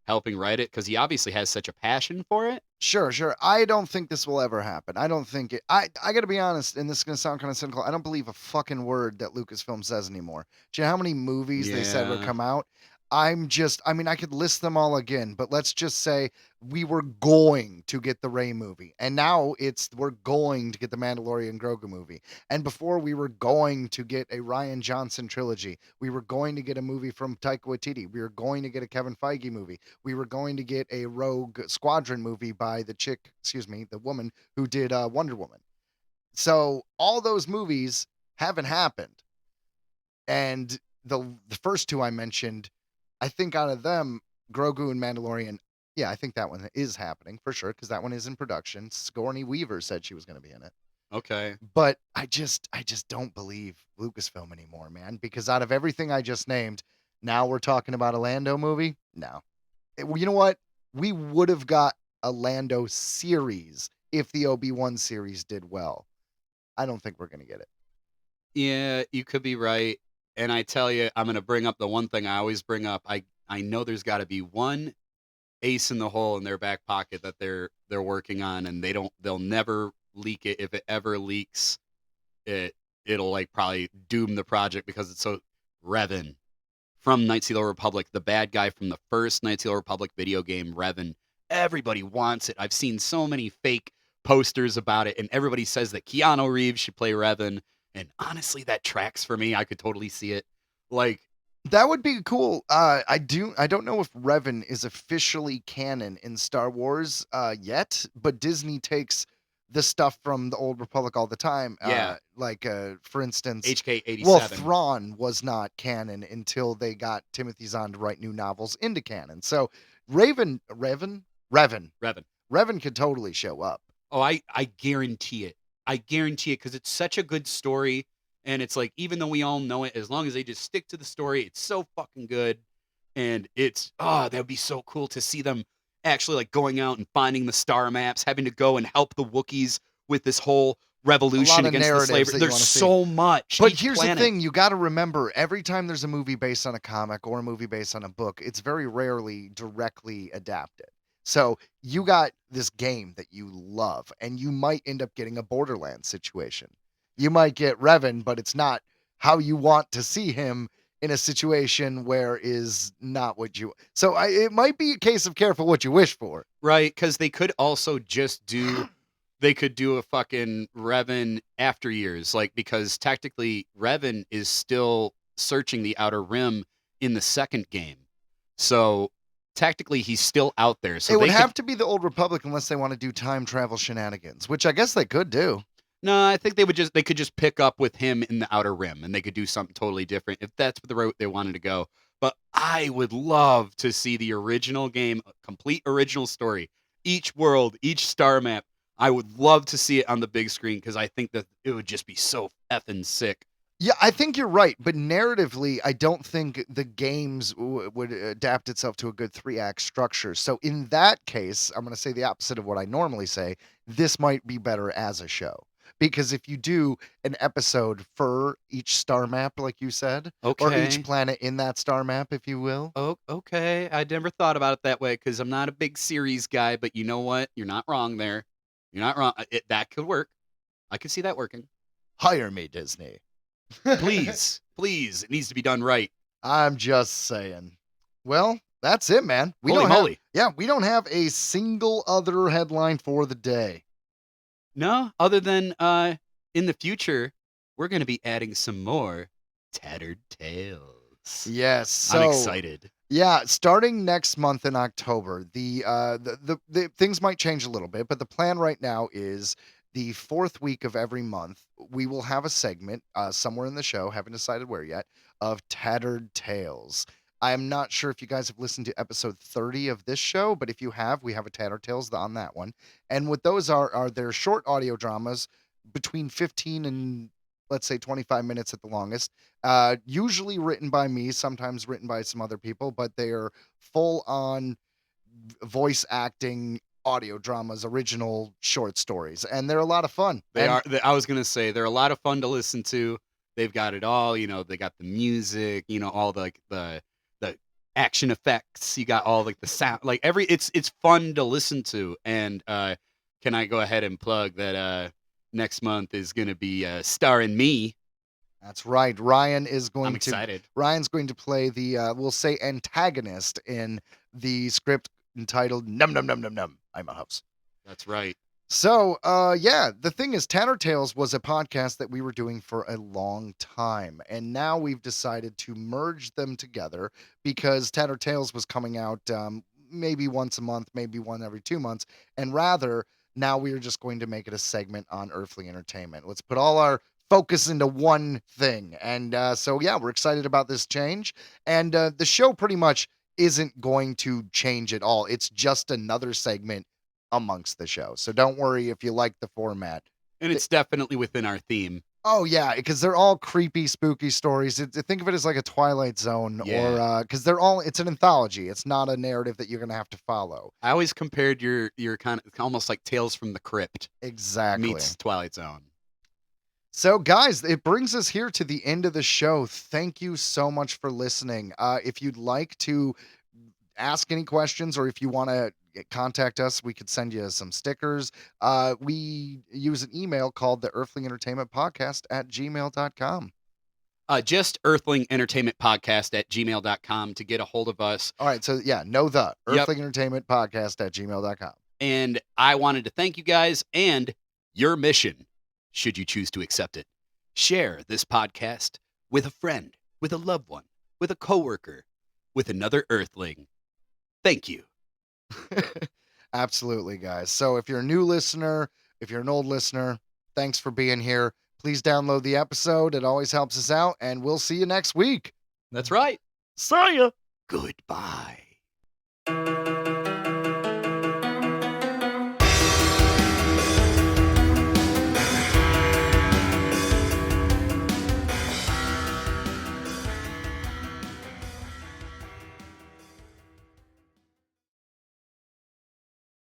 helping write it, because he obviously has such a passion for it. Sure. I don't think this will ever happen. I don't think it. I got to be honest, and this is going to sound kind of cynical. I don't believe a fucking word that Lucasfilm says anymore. Do you know how many movies they said would come out? I could list them all again, but let's just say we were going to get the Rey movie, and now we're going to get the Mandalorian Grogu movie. And before we were going to get a Rian Johnson trilogy. We were going to get a movie from Taika Waititi. We were going to get a Kevin Feige movie. We were going to get a Rogue Squadron movie by the woman who did Wonder Woman. So all those movies haven't happened. And the first two I mentioned, I think out of them, Grogu and Mandalorian, yeah, I think that one is happening for sure, because that one is in production. Sigourney Weaver said she was going to be in it. Okay. But I just don't believe Lucasfilm anymore, man, because out of everything I just named, now we're talking about a Lando movie? No. You know what? We would have got a Lando series if the Obi-Wan series did well. I don't think we're going to get it. Yeah, you could be right. And I tell you, I'm going to bring up the one thing I always bring up. I know there's got to be one ace in the hole in their back pocket that they're working on, and they'll never leak it. If it ever leaks, it'll probably doom the project, because it's so Revan from Knights of the Old Republic, the bad guy from the first Knights of the Old Republic video game, Revan. Everybody wants it. I've seen so many fake posters about it, and everybody says that Keanu Reeves should play Revan. And honestly, that tracks for me. I could totally see it. That would be cool. I don't know if Revan is officially canon in Star Wars yet, but Disney takes the stuff from the Old Republic all the time. Yeah. For instance, HK87. well, Thrawn was not canon until they got Timothy Zahn to write new novels into canon. So Revan could totally show up. Oh, I guarantee it. I guarantee it because it's such a good story. And it's like, even though we all know it, as long as they just stick to the story, it's so fucking good. And it's, that would be so cool to see them actually like going out and finding the star maps, having to go and help the Wookiees with this whole revolution against the slavery. There's so much. But here's the thing, you got to remember, every time there's a movie based on a comic or a movie based on a book, it's very rarely directly adapted. So you got this game that you love, and you might end up getting a Borderlands situation. You might get Revan, but it's not how you want to see him in a situation where is not what you. So it might be a case of careful what you wish for. Right, because they could also just do. They could do a fucking Revan after years, like, because technically Revan is still searching the Outer Rim in the second game. So technically he's still out there. So it would have to be the Old Republic unless they want to do time travel shenanigans, which I guess they could do. No, I think they could just pick up with him in the Outer Rim, and they could do something totally different if that's the route they wanted to go. But I would love to see the original game, a complete original story, each world, each star map. I would love to see it on the big screen because I think that it would just be so effing sick. Yeah, I think you're right, but narratively, I don't think the games would adapt itself to a good 3-act structure. So in that case, I'm going to say the opposite of what I normally say. This might be better as a show. Because if you do an episode for each star map, like you said, or each planet in that star map, if you will. Oh, okay. I never thought about it that way because I'm not a big series guy, but you know what? You're not wrong there. You're not wrong. That could work. I could see that working. Hire me, Disney. Please. It needs to be done right. I'm just saying. Well, that's it, man. Holy moly. We don't have a single other headline for the day. No, other than in the future, we're going to be adding some more Tattered Tales. Yes, so I'm excited. Yeah, starting next month in October, the things might change a little bit, but the plan right now is the 4th week of every month, we will have a segment somewhere in the show, haven't decided where yet, of Tattered Tales. I'm not sure if you guys have listened to episode 30 of this show, but if you have, we have a Tattered Tales on that one. And what those are they're short audio dramas between 15 and, let's say, 25 minutes at the longest. Usually written by me, sometimes written by some other people, but they are full-on voice acting audio dramas, original short stories, and they're a lot of fun. I was going to say, they're a lot of fun to listen to. They've got it all, they got the music, all the action effects, you got all like the sound, like it's fun to listen to. And can I go ahead and plug that next month is going to be starring me? That's right. Ryan's going to play the we'll say antagonist in the script entitled Num Num Num Num Num. I'm a house. That's right. So, the thing is, Tattered Tales was a podcast that we were doing for a long time, and now we've decided to merge them together because Tattered Tales was coming out maybe once a month, maybe one every 2 months, and rather, now we are just going to make it a segment on Earthly Entertainment. Let's put all our focus into one thing, and we're excited about this change, and the show pretty much isn't going to change at all. It's just another segment amongst the show. So don't worry if you like the format. And it's definitely within our theme. Oh, yeah, because they're all creepy, spooky stories. Think of it as like a Twilight Zone, or because it's an anthology. It's not a narrative that you're going to have to follow. I always compared your kind of almost like Tales from the Crypt. Exactly. Meets Twilight Zone. So, guys, it brings us here to the end of the show. Thank you so much for listening. If you'd like to ask any questions, or if you want to contact us, we could send you some stickers. We use an email called the Earthling Entertainment Podcast at gmail.com. Just Earthling Entertainment Podcast at gmail.com to get a hold of us. All right. So, Earthling Entertainment Podcast at gmail.com. And I wanted to thank you guys and your mission, should you choose to accept it. Share this podcast with a friend, with a loved one, with a coworker, with another Earthling. Thank you. Absolutely, guys. So if you're a new listener, If you're an old listener, thanks for being here. Please download the episode. It always helps us out, and we'll see you next week. That's right. See ya. Goodbye.